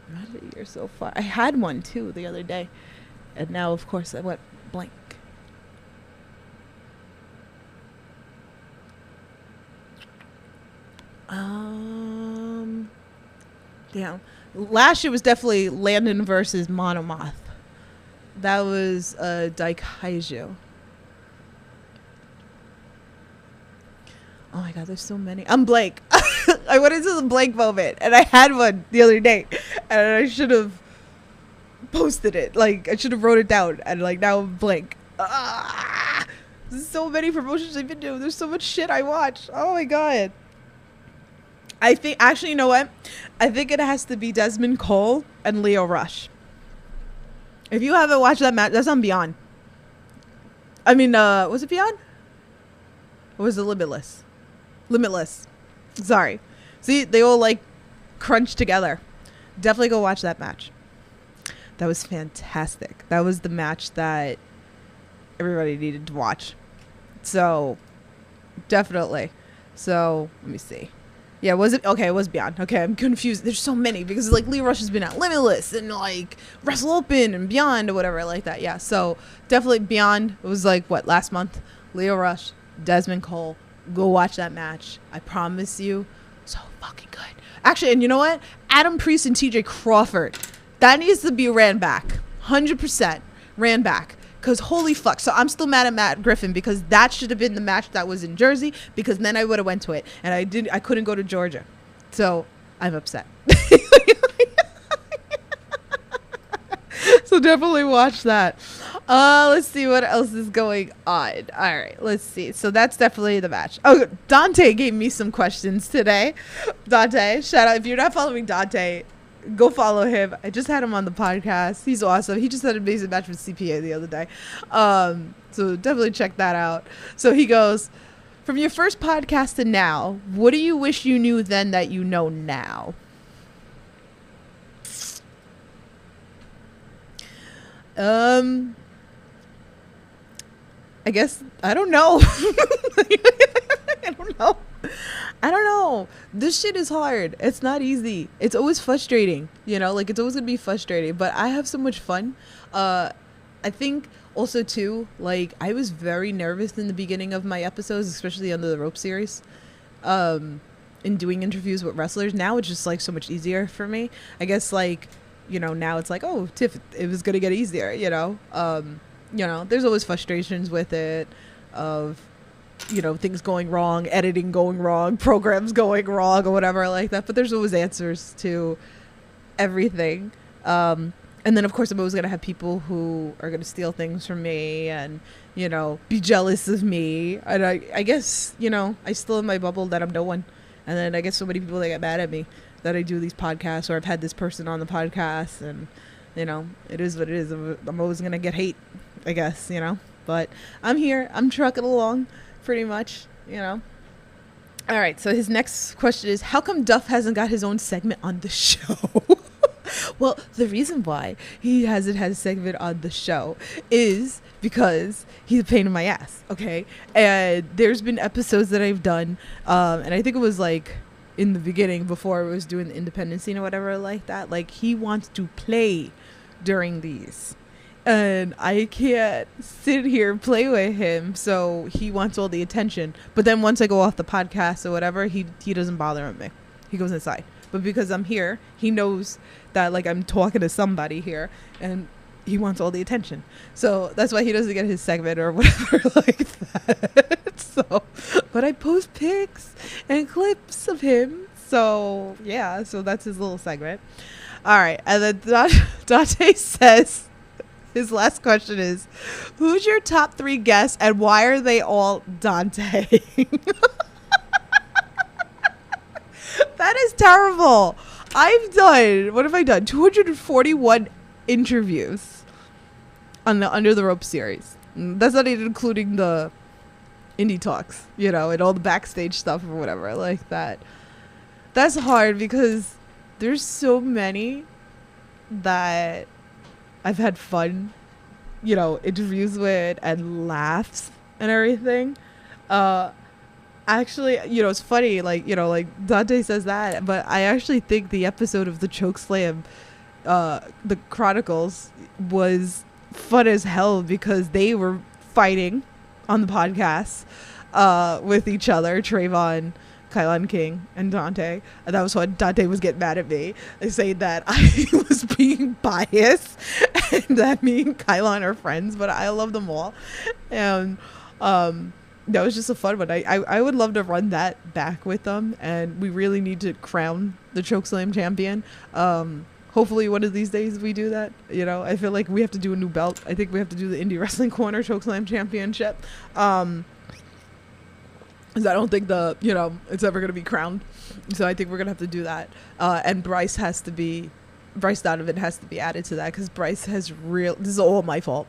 Match of the year so far. I had one too the other day, and now of course I went blank. Damn. Last year was definitely Landon versus Monomoth. That was Daikaiju. Oh my god, there's so many. I'm blank. I went into the blank moment, and I had one the other day, and I should have posted it. I should have wrote it down, and now I'm blank. There's so many promotions I've been doing. There's so much shit I watch. Oh my god. I think, actually, you know what? I think it has to be Desmond Cole and Leo Rush. If you haven't watched that match, that's on Beyond. I mean, was it Beyond? Or was it Limitless? Limitless. Sorry. See, they all crunch together. Definitely go watch that match. That was fantastic. That was the match that everybody needed to watch. So, definitely. So, let me see. Yeah, was it? Okay, it was Beyond. Okay, I'm confused. There's so many because Leo Rush has been at Limitless and Wrestle Open and Beyond or whatever like that. Yeah, so definitely Beyond. It was last month? Leo Rush, Desmond Cole. Go watch that match. I promise you, so fucking good. Actually, and you know what? Adam Priest and TJ Crawford. That needs to be ran back. 100% ran back. Because holy fuck. So I'm still mad at Matt Griffin because that should have been the match that was in Jersey, because then I would have went to it, and I couldn't go to Georgia. So I'm upset. So definitely watch that. Let's see what else is going on. All right, let's see. So that's definitely the match. Oh, Dante gave me some questions today. Dante, shout out. If you're not following Dante, go follow him. I just had him on the podcast. He's awesome. He just had an amazing match with CPA the other day. So definitely check that out. So he goes, "From your first podcast to now, what do you wish you knew then that you know now?" I guess, I don't know. I don't know. This shit is hard. It's not easy. It's always frustrating. It's always going to be frustrating. But I have so much fun. I think also, too, I was very nervous in the beginning of my episodes, especially under the Rope series, in doing interviews with wrestlers. Now it's just, so much easier for me. I guess, now it's oh, Tiff, it was going to get easier, there's always frustrations with it of, things going wrong, editing going wrong, programs going wrong or whatever like that. But there's always answers to everything. And then, of course, I'm always going to have people who are going to steal things from me and, be jealous of me. And I guess, I still in my bubble that I'm no one. And then I get so many people that get mad at me that I do these podcasts, or I've had this person on the podcast, and, it is what it is. I'm always going to get hate, I guess, But I'm here. I'm trucking along. Pretty much, All right, so his next question is, how come Duff hasn't got his own segment on the show? Well, the reason why he hasn't had a segment on the show is because he's a pain in my ass, okay? And there's been episodes that I've done, and I think it was in the beginning before I was doing the independent scene or whatever like that. He wants to play during these. And I can't sit here and play with him, so he wants all the attention. But then once I go off the podcast or whatever, he doesn't bother with me. He goes inside. but because I'm here, he knows that like I'm talking to somebody here, and he wants all the attention. So that's why he doesn't get his segment or whatever like that. So, but I post pics and clips of him. So yeah, so that's his little segment. All right, and then Dante says his last question is, who's your top 3 guests and why are they all Dante? That is terrible. What have I done? 241 interviews on the Under the Rope series. That's not even including the IndyTalks, and all the backstage stuff or whatever like that. That's hard because there's so many that I've had fun, interviews with and laughs and everything. Actually, it's funny, like Dante says that, but I actually think the episode of the Chokeslam, the Chronicles, was fun as hell because they were fighting on the podcast with each other, Trayvon, Kylon King, and Dante. And that was when Dante was getting mad at me, saying that I was being biased and that me and Kylon are friends, but I love them all. And that was just a fun one. I would love to run that back with them, and we really need to crown the Chokeslam champion. Hopefully one of these days we do that. I feel like we have to do a new belt. I think we have to do the Indie Wrestling Corner Chokeslam Championship. Because I don't think it's ever going to be crowned. So I think we're going to have to do that. And Bryce Donovan has to be added to that because Bryce has this is all my fault.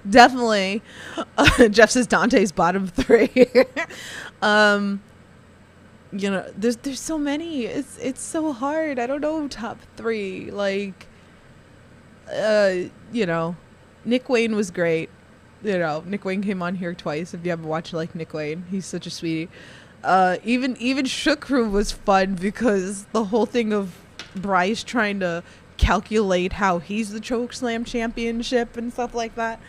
Definitely. Jeff says Dante's bottom 3. There's so many. It's so hard. I don't know top 3. Like, Nick Wayne was great. Nick Wayne came on here twice. If you haven't watched Nick Wayne, he's such a sweetie. Even Shook Crew was fun because the whole thing of Bryce trying to calculate how he's the Chokeslam championship and stuff like that.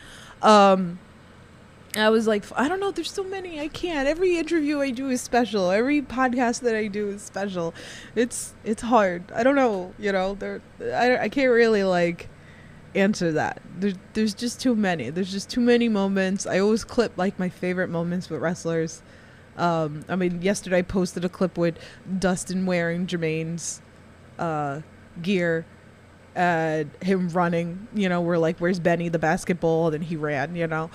I was like, I don't know, there's so many, I can't. Every interview I do is special. Every podcast that I do is special. It's hard. I don't know, I can't really answer that. There's just too many. There's just too many moments. I always clip my favorite moments with wrestlers. Yesterday I posted a clip with Dustin wearing Jermaine's gear and him running, we're like, where's Benny the basketball? And then he ran, there's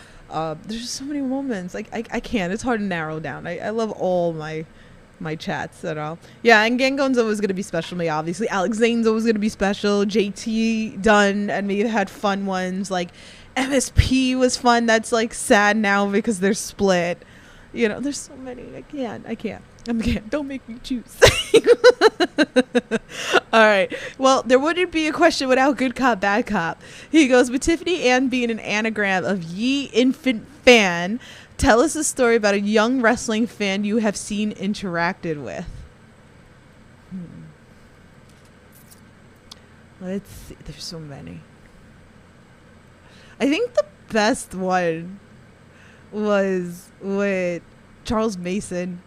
just so many moments. I can't, it's hard to narrow down. I love all my chats at all. Yeah, and Gangon's always going to be special to me, obviously. Alex Zane's always going to be special. JT Dunn and me had fun ones. MSP was fun. That's sad now because they're split. There's so many. I can't. Don't make me choose. All right. Well, there wouldn't be a question without good cop, bad cop. He goes, with Tiffany Ann being an anagram of ye infant fan, tell us a story about a young wrestling fan you have seen interacted with. Let's see. There's so many. I think the best one was with Charles Mason.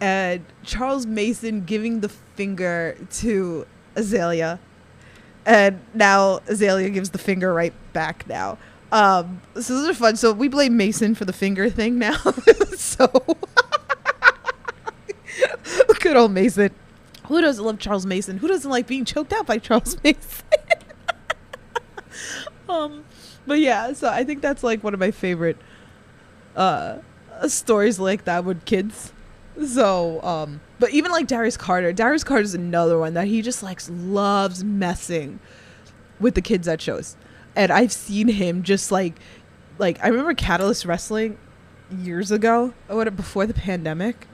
And Charles Mason giving the finger to Azalea. And now Azalea gives the finger right back now. So those are fun. So we blame Mason for the finger thing now. So good old Mason. Who doesn't love Charles Mason? Who doesn't like being choked out by Charles Mason? But yeah, so I think that's one of my favorite stories like that with kids. So, but even Darius Carter. Darius Carter is another one that he just loves messing with the kids at shows. And I've seen him just I remember Catalyst Wrestling years ago, before the pandemic.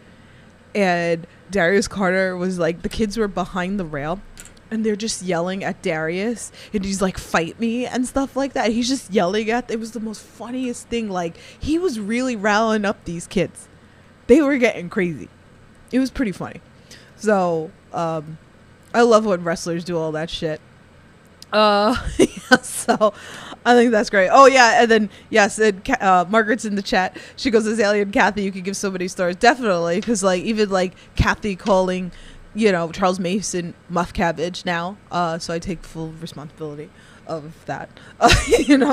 And Darius Carter was the kids were behind the rail and they're just yelling at Darius and he's fight me and stuff like that. He's just yelling at, it was the most funniest thing. He was really riling up these kids. They were getting crazy. It was pretty funny. So, I love when wrestlers do all that shit. Yeah, so I think that's great. Oh yeah, and then yes, Margaret's in the chat. She goes, Azalea and Kathy, you could give so many stories. Definitely, because even Kathy calling Charles Mason Muff Cabbage now. So I take full responsibility of that.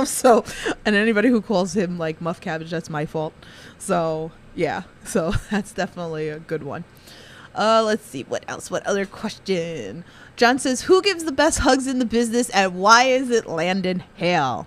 So, and anybody who calls him like Muff Cabbage, that's my fault. So yeah, so that's definitely a good one. Let's see what else. What other question? John says, who gives the best hugs in the business and why is it Landon Hale?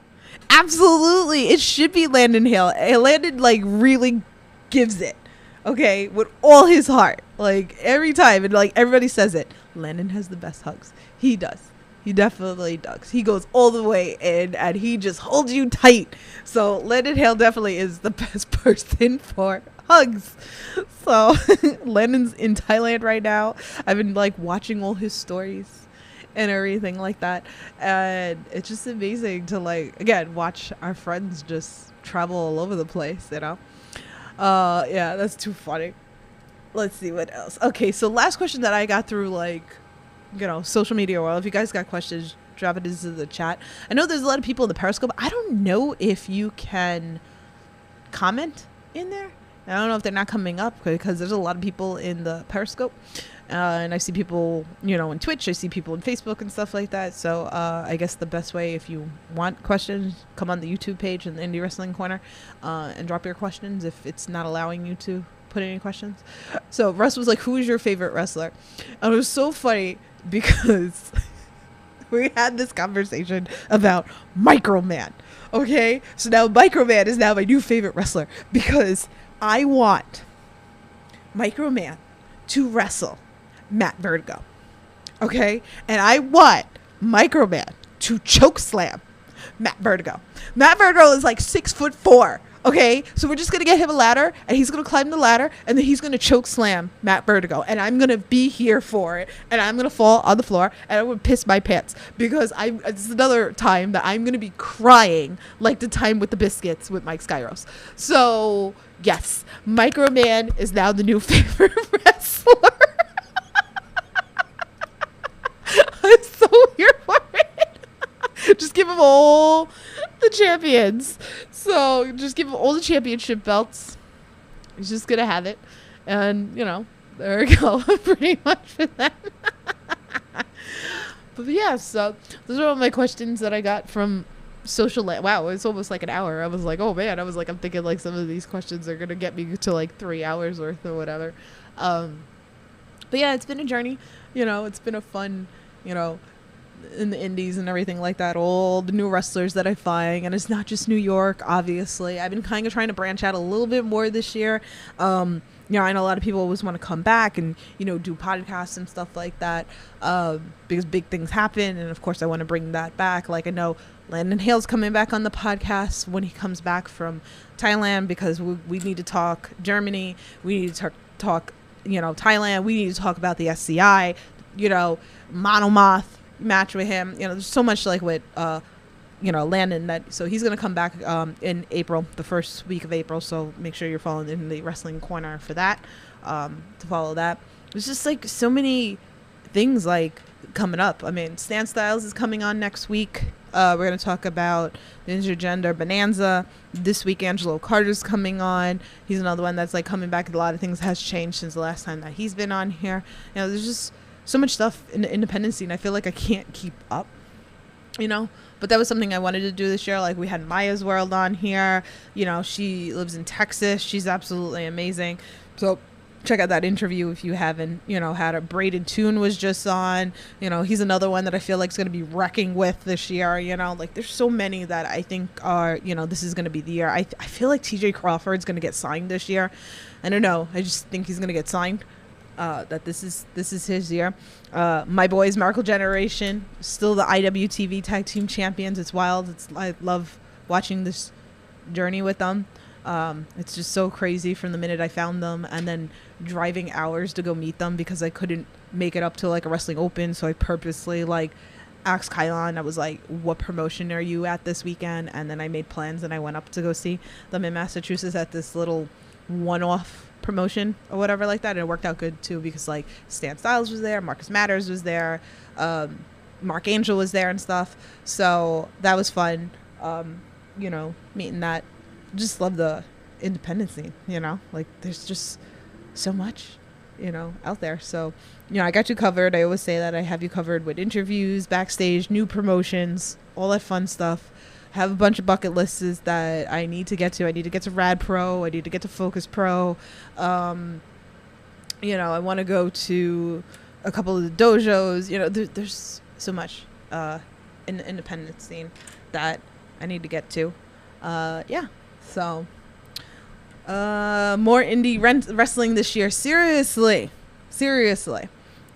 Absolutely, it should be Landon Hale. Landon like really gives it, okay, with all his heart, like every time, and like everybody says it. Landon has the best hugs. He does. He definitely does. He goes all the way in and he just holds you tight. So Landon Hale definitely is the best person for hugs. So Landon's in Thailand right now. I've been like watching all his stories and everything like that, and it's just amazing to like again watch our friends just travel all over the place. Yeah, that's too funny. Let's see what else. Okay, so last question that I got through like social media world. If you guys got questions, drop it into the chat. I know there's a lot of people in the Periscope. I don't know if you can comment in there. I don't know if they're not coming up because there's a lot of people in the Periscope. And I see people, on Twitch. I see people on Facebook and stuff like that. So I guess the best way, if you want questions, come on the YouTube page in the Indie Wrestling Corner and drop your questions if it's not allowing you to put any questions. So Russ was like, who is your favorite wrestler? And it was so funny because we had this conversation about Microman. Okay? So now Microman is now my new favorite wrestler because I want Microman to wrestle Matt Vertigo. Okay? And I want Microman to choke slam Matt Vertigo. Matt Vertigo is like 6'4". Okay, so we're just going to get him a ladder, and he's going to climb the ladder, and then he's going to choke slam Matt Vertigo, and I'm going to be here for it, and I'm going to fall on the floor, and I would piss my pants, because it's another time that I'm going to be crying, like the time with the biscuits with Mike Skyros. So, yes, Microman is now the new favorite wrestler. I'm so here for it. Just give him all the champions. So just give him all the championship belts. He's just gonna have it, and there we go. Pretty much for that. But yeah, so those are all my questions that I got from social. Wow, it's almost like an hour. I was like, oh man, I'm thinking like some of these questions are gonna get me to like 3 hours worth or whatever. But yeah, it's been a journey. It's been a fun, in the indies and everything like that, all the new wrestlers that I find, and it's not just New York, obviously. I've been kind of trying to branch out a little bit more this year. I know a lot of people always want to come back and do podcasts and stuff like that, because big things happen, and of course I want to bring that back. Like I know Landon Hale's coming back on the podcast when he comes back from Thailand, because we need to talk Germany, we need to talk Thailand, we need to talk about the SCI, Monomoth match with him. There's so much like with Landon, that so he's gonna come back in April, the first week of April, so make sure you're following in the Wrestling Corner for that, to follow that. There's just like so many things like coming up. I mean, Stan Styles is coming on next week. We're gonna talk about the Intergender Bonanza this week. Angelo Carter's coming on. He's another one that's like coming back. A lot of things has changed since the last time that he's been on here. There's just so much stuff in the independent scene. I feel like I can't keep up, but that was something I wanted to do this year. Like we had Maya's World on here. She lives in Texas. She's absolutely amazing. So check out that interview if you haven't, had her. Braden Toon was just on. He's another one that I feel like is going to be wrecking with this year. Like there's so many that I think are, this is going to be the year. I feel like TJ Crawford's going to get signed this year. I don't know. I just think he's going to get signed. That this is his year. My boys, Miracle Generation, still the IWTV Tag Team Champions. It's wild. I love watching this journey with them. It's just so crazy from the minute I found them, and then driving hours to go meet them because I couldn't make it up to like a wrestling open. So I purposely like asked Kylon. I was like, what promotion are you at this weekend? And then I made plans and I went up to go see them in Massachusetts at this little one-off promotion or whatever like that, and it worked out good too because like Stan Styles was there, Marcus Matters was there, Mark Angel was there and stuff, so that was fun. Meeting that. Just love the independent scene, like there's just so much out there. So, I got you covered. I always say that I have you covered with interviews, backstage, new promotions, all that fun stuff. Have a bunch of bucket lists that I need to get to. I need to get to Rad Pro. I need to get to Focus Pro. I want to go to a couple of the dojos. There's so much in the independent scene that I need to get to. So more indie wrestling this year. Seriously.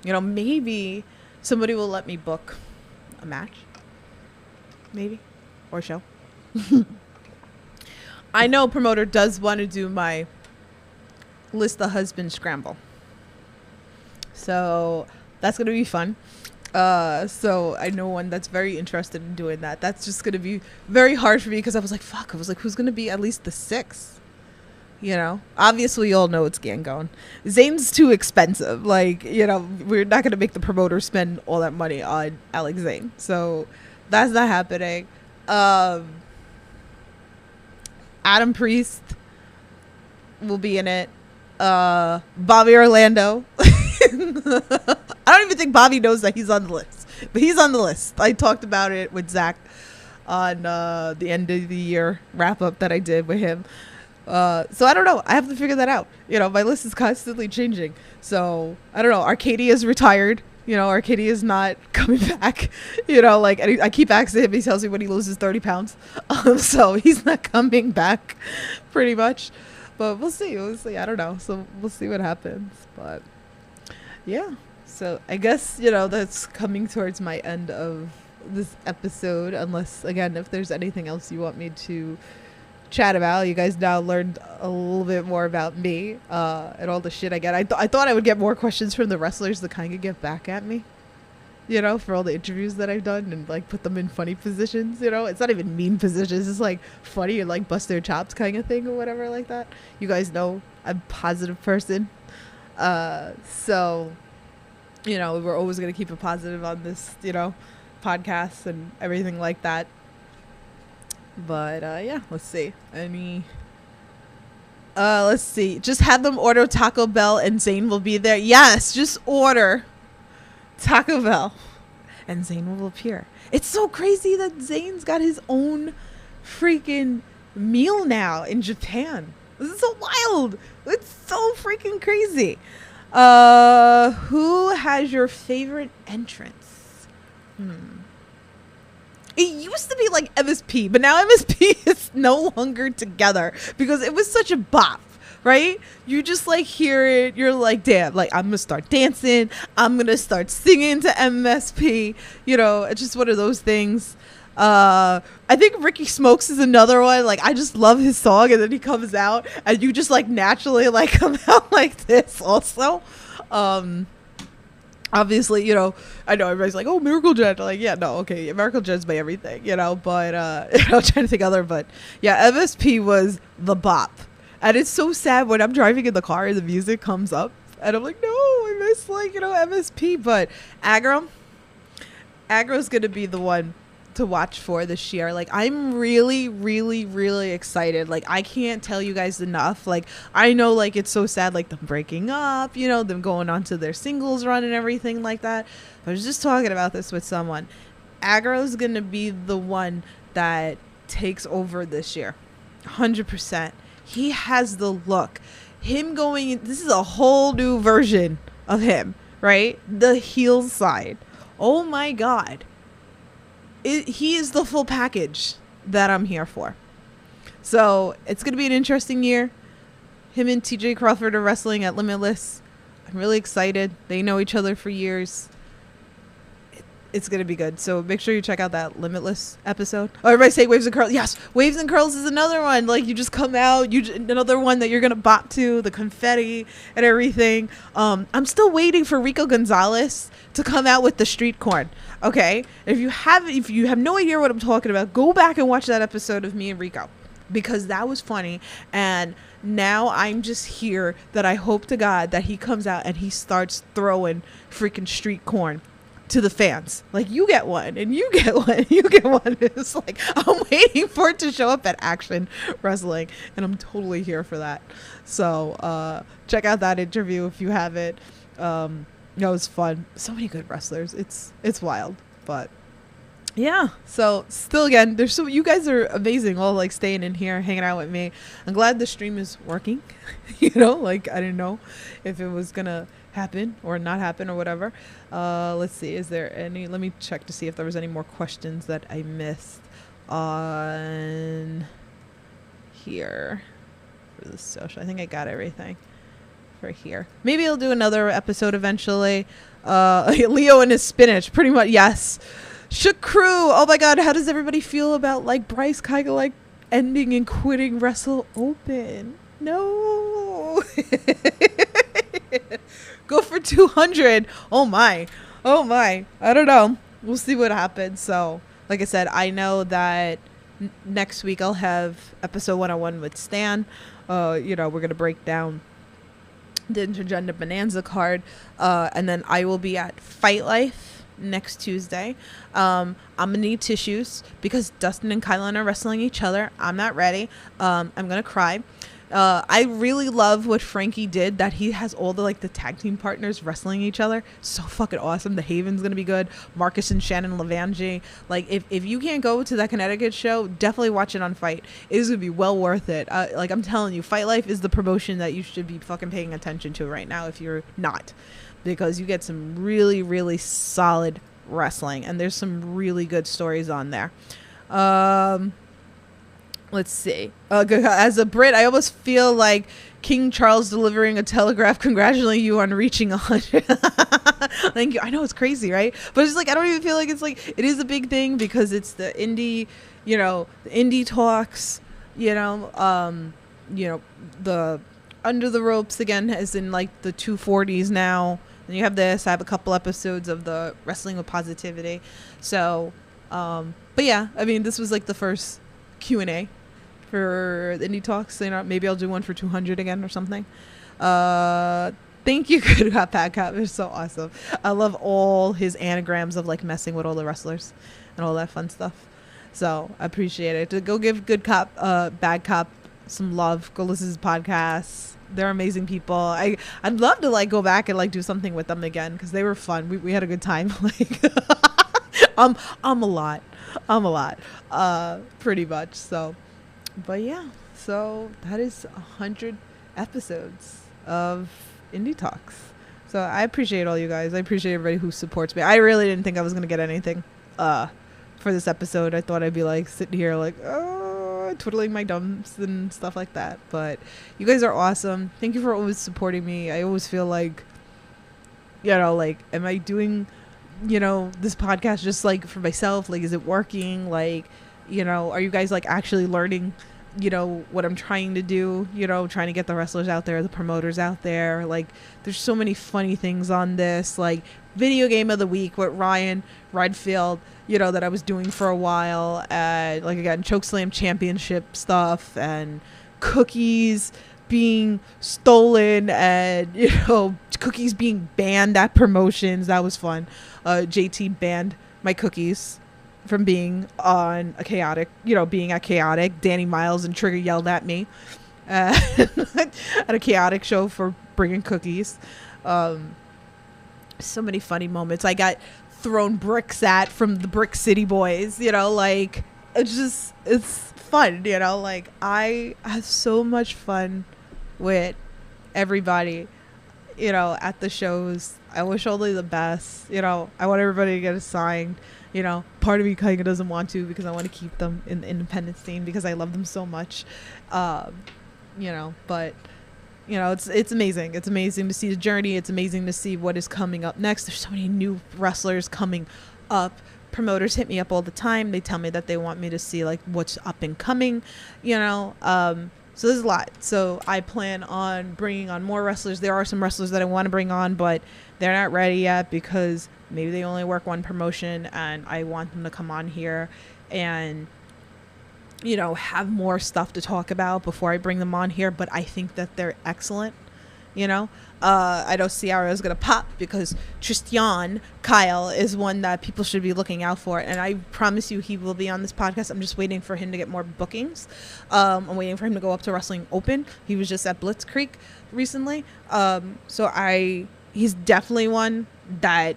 Maybe somebody will let me book a match. Maybe. Or show. I know a promoter does want to do my list the husband scramble. So that's going to be fun. So I know one that's very interested in doing that. That's just going to be very hard for me because I was like, who's going to be at least the sixth? Obviously you all know it's Gangone. Zane's too expensive. We're not going to make the promoter spend all that money on Alex Zane. So that's not happening. Adam Priest will be in it. Bobby Orlando. I don't even think Bobby knows that he's on the list, but he's on the list. I talked about it with Zach on the end of the year wrap up that I did with him. So I don't know. I have to figure that out. My list is constantly changing. So I don't know. Arcadia's retired. Arcadia's not coming back. I keep asking him. He tells me when he loses 30 pounds. So he's not coming back pretty much. But we'll see. I don't know. So we'll see what happens. But yeah. So I guess, that's coming towards my end of this episode. Unless, again, if there's anything else you want me to chat about. You guys now learned a little bit more about me and all the shit I get. I thought I would get more questions from the wrestlers to kind of get back at me, for all the interviews that I've done and put them in funny positions. It's not even mean positions. It's funny and bust their chops kind of thing or whatever like that. You guys know I'm a positive person. So, we're always going to keep it positive on this, podcast and everything like that. But yeah, let's see. Let's see. Just have them order Taco Bell and Zane will be there. Yes, just order Taco Bell and Zane will appear. It's so crazy that Zane's got his own freaking meal now in Japan. This is so wild. It's so freaking crazy. Who has your favorite entrance? It used to be MSP, but now MSP is no longer together because it was such a bop, right? You just hear it. You're like, damn, I'm going to start dancing. I'm going to start singing to MSP. It's just one of those things. I think Ricky Smokes is another one. I just love his song and then he comes out and you just naturally come out like this also. Obviously, I know everybody's like, oh, Miracle Jet. Yeah, no, okay, Miracle Jet's my everything, but, I'm trying to think other, but yeah, MSP was the bop. And it's so sad when I'm driving in the car and the music comes up and I'm like, no, I miss, MSP, but Aggro's going to be the one to watch for this year. I'm really, really, really excited. I can't tell you guys enough. I know it's so sad them breaking up, them going on to their singles run and everything like that. I was just talking about this with someone. Aggro's gonna be the one that takes over this year, 100%. He has the look. This is a whole new version of him, right? The heel side. Oh my god. He is the full package that I'm here for. So it's going to be an interesting year. Him and TJ Crawford are wrestling at Limitless. I'm really excited. They know each other for years. It's going to be good. So make sure you check out that Limitless episode. Oh, everybody say Waves and Curls. Yes, Waves and Curls is another one. You just come out. Another one that you're going to bop to. The confetti and everything. I'm still waiting for Rico Gonzalez to come out with the street corn. Okay? If you have no idea what I'm talking about, go back and watch that episode of me and Rico. Because that was funny. And now I'm just here that I hope to God that he comes out and he starts throwing freaking street corn to the fans. Like, you get one, and you get one, and you get one. It's like, I'm waiting for it to show up at Action Wrestling, and I'm totally here for that. So check out that interview if you haven't. It was fun. So many good wrestlers. It's wild. But yeah, so still, again, you guys are amazing, all like staying in here, hanging out with me. I'm glad the stream is working. Like, I didn't know if it was gonna happen or not happen or whatever. Let's see, is there any, let me check to see if there was any more questions that I missed on here for the social. I think I got everything for here. Maybe I'll do another episode eventually. Leo and his spinach, pretty much. Yes. Shook Crew. Oh my god, how does everybody feel about like Bryce kind of like ending and quitting Wrestle Open? No. Go for 200. Oh my. I don't know. We'll see what happens. So, like I said, I know that next week I'll have episode 101 with Stan. We're going to break down the Intergender Bonanza card. And then I will be at Fight Life next Tuesday. I'm going to need tissues because Dustin and Kylan are wrestling each other. I'm not ready. I'm going to cry. I really love what Frankie did, that he has all the tag team partners wrestling each other. So fucking awesome. The Haven's gonna be good. Marcus and Shannon Levangie. Like, if you can't go to that Connecticut show, definitely watch it on Fight. It is gonna be well worth it. I'm telling you, Fight Life is the promotion that you should be fucking paying attention to right now if you're not, because you get some really, really solid wrestling, and there's some really good stories on there. Let's see. As a Brit, I almost feel like King Charles delivering a telegraph congratulating you on reaching 100. Thank you. I know, it's crazy, right? But it's like, I don't even feel like it's like, it is a big thing because it's the indie, the IndyTalks, the Under the Ropes again is in like the 240s now. And you have this. I have a couple episodes of the Wrestling with Positivity. So, but yeah, I mean, this was like the first Q&A for the IndyTalks. Maybe I'll do one for 200 again or something. Thank you, Good Cop, Bad Cop. It's so awesome. I love all his anagrams of like messing with all the wrestlers and all that fun stuff. So I appreciate it. To go give Good Cop, Bad Cop some love. Go listen to his podcasts. They're amazing people. I'd love to like go back and like do something with them again because they were fun. We had a good time. Like, I'm a lot, pretty much. So, but yeah. So that is 100 episodes of IndyTalks. So I appreciate all you guys. I appreciate everybody who supports me. I really didn't think I was gonna get anything for this episode. I thought I'd be like sitting here like, twiddling my thumbs and stuff like that. But you guys are awesome. Thank you for always supporting me. I always feel like, am I doing, this podcast just like for myself? Like, is it working? Like, are you guys like actually learning, what I'm trying to do, trying to get the wrestlers out there, the promoters out there? Like, there's so many funny things on this, like video game of the week with Ryan Redfield, that I was doing for a while, and like again, Chokeslam championship stuff, and cookies being stolen, and cookies being banned at promotions. That was fun. JT banned my cookies from being on a chaotic, being at Chaotic. Danny Miles and Trigger yelled at me at a Chaotic show for bringing cookies. So many funny moments. I got thrown bricks at from the Brick City Boys, like, it's fun, like, I have so much fun with everybody, at the shows. I wish only the best, I want everybody to get assigned. Part of me kind of doesn't want to, because I want to keep them in the independent scene because I love them so much. But it's amazing. It's amazing to see the journey. It's amazing to see what is coming up next. There's so many new wrestlers coming up. Promoters hit me up all the time. They tell me that they want me to see like what's up and coming, so there's a lot. So I plan on bringing on more wrestlers. There are some wrestlers that I want to bring on, but they're not ready yet because maybe they only work one promotion, and I want them to come on here and have more stuff to talk about before I bring them on here. But I think that they're excellent. you know. I know Ciara is going to pop because Tristan Kyle is one that people should be looking out for. And I promise you he will be on this podcast. I'm just waiting for him to get more bookings. I'm waiting for him to go up to Wrestling Open. He was just at Blitz Creek recently. He's definitely one that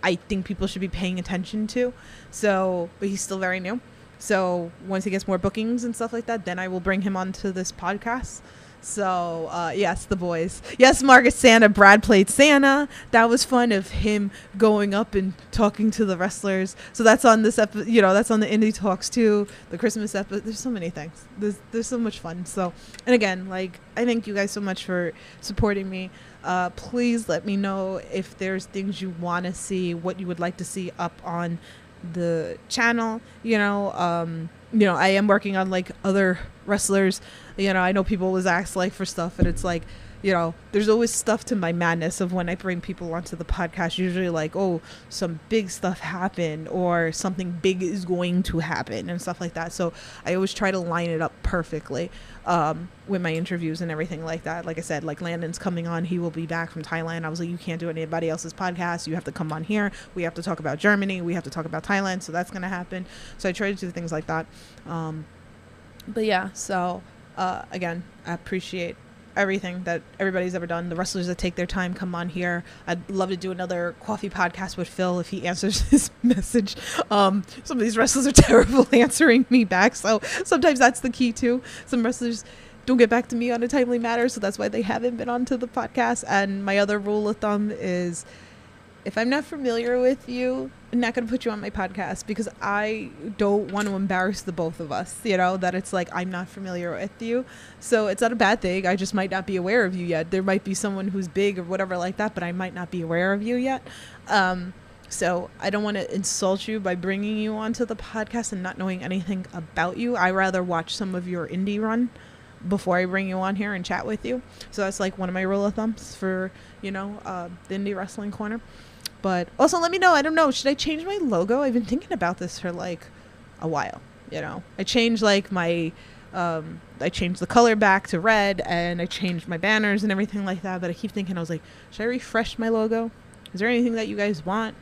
I think people should be paying attention to. So, but he's still very new. So once he gets more bookings and stuff like that, then I will bring him onto this podcast. So, yes, the boys. Yes, Marcus Santa. Brad played Santa. That was fun of him going up and talking to the wrestlers. So that's on this episode, that's on the IndyTalks too. The Christmas episode. There's so many things. There's so much fun. So, and again, I thank you guys so much for supporting me. Please let me know if there's things you want to see, what you would like to see up on the channel. I am working on other wrestlers. I know people always ask for stuff, and it's there's always stuff to my madness of when I bring people onto the podcast. Usually some big stuff happened or something big is going to happen and stuff like that. So I always try to line it up perfectly with my interviews and everything like that. Like I said, Landon's coming on. He will be back from Thailand. I was you can't do anybody else's podcast. You have to come on here. We have to talk about Germany. We have to talk about Thailand. So that's going to happen. So I try to do things like that. But yeah, so again, I appreciate everything that everybody's ever done. The wrestlers that take their time come on here. I'd love to do another coffee podcast with Phil if he answers his message. Some of these wrestlers are terrible answering me back, so sometimes that's the key too. Some wrestlers don't get back to me on a timely matter, so that's why they haven't been onto the podcast. And my other rule of thumb is, if I'm not familiar with you, I'm not going to put you on my podcast, because I don't want to embarrass the both of us, that it's I'm not familiar with you. So it's not a bad thing. I just might not be aware of you yet. There might be someone who's big or whatever like that, but I might not be aware of you yet. So I don't want to insult you by bringing you onto the podcast and not knowing anything about you. I rather watch some of your indie run before I bring you on here and chat with you. So that's one of my rule of thumbs for, the Indie Wrestling Corner. But also let me know, I don't know, should I change my logo? I've been thinking about this for a while, I changed my, I changed the color back to red, and I changed my banners and everything like that. But I keep thinking, I was should I refresh my logo? Is there anything that you guys want?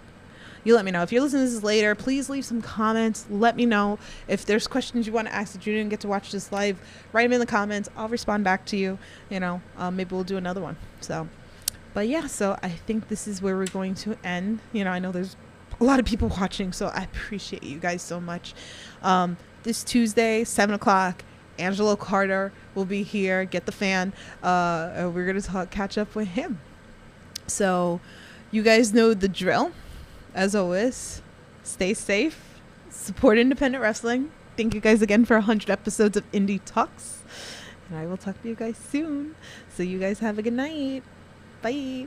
You let me know. If you're listening to this later, please leave some comments. Let me know if there's questions you want to ask that you didn't get to watch this live. Write them in the comments. I'll respond back to you. Maybe we'll do another one. But yeah, so I think this is where we're going to end. I know there's a lot of people watching, so I appreciate you guys so much. This Tuesday, 7 o'clock, Angelo Carter will be here. Get the fan. We're going to catch up with him. So you guys know the drill. As always, stay safe. Support independent wrestling. Thank you guys again for 100 episodes of IndyTalks. And I will talk to you guys soon. So you guys have a good night. Bye.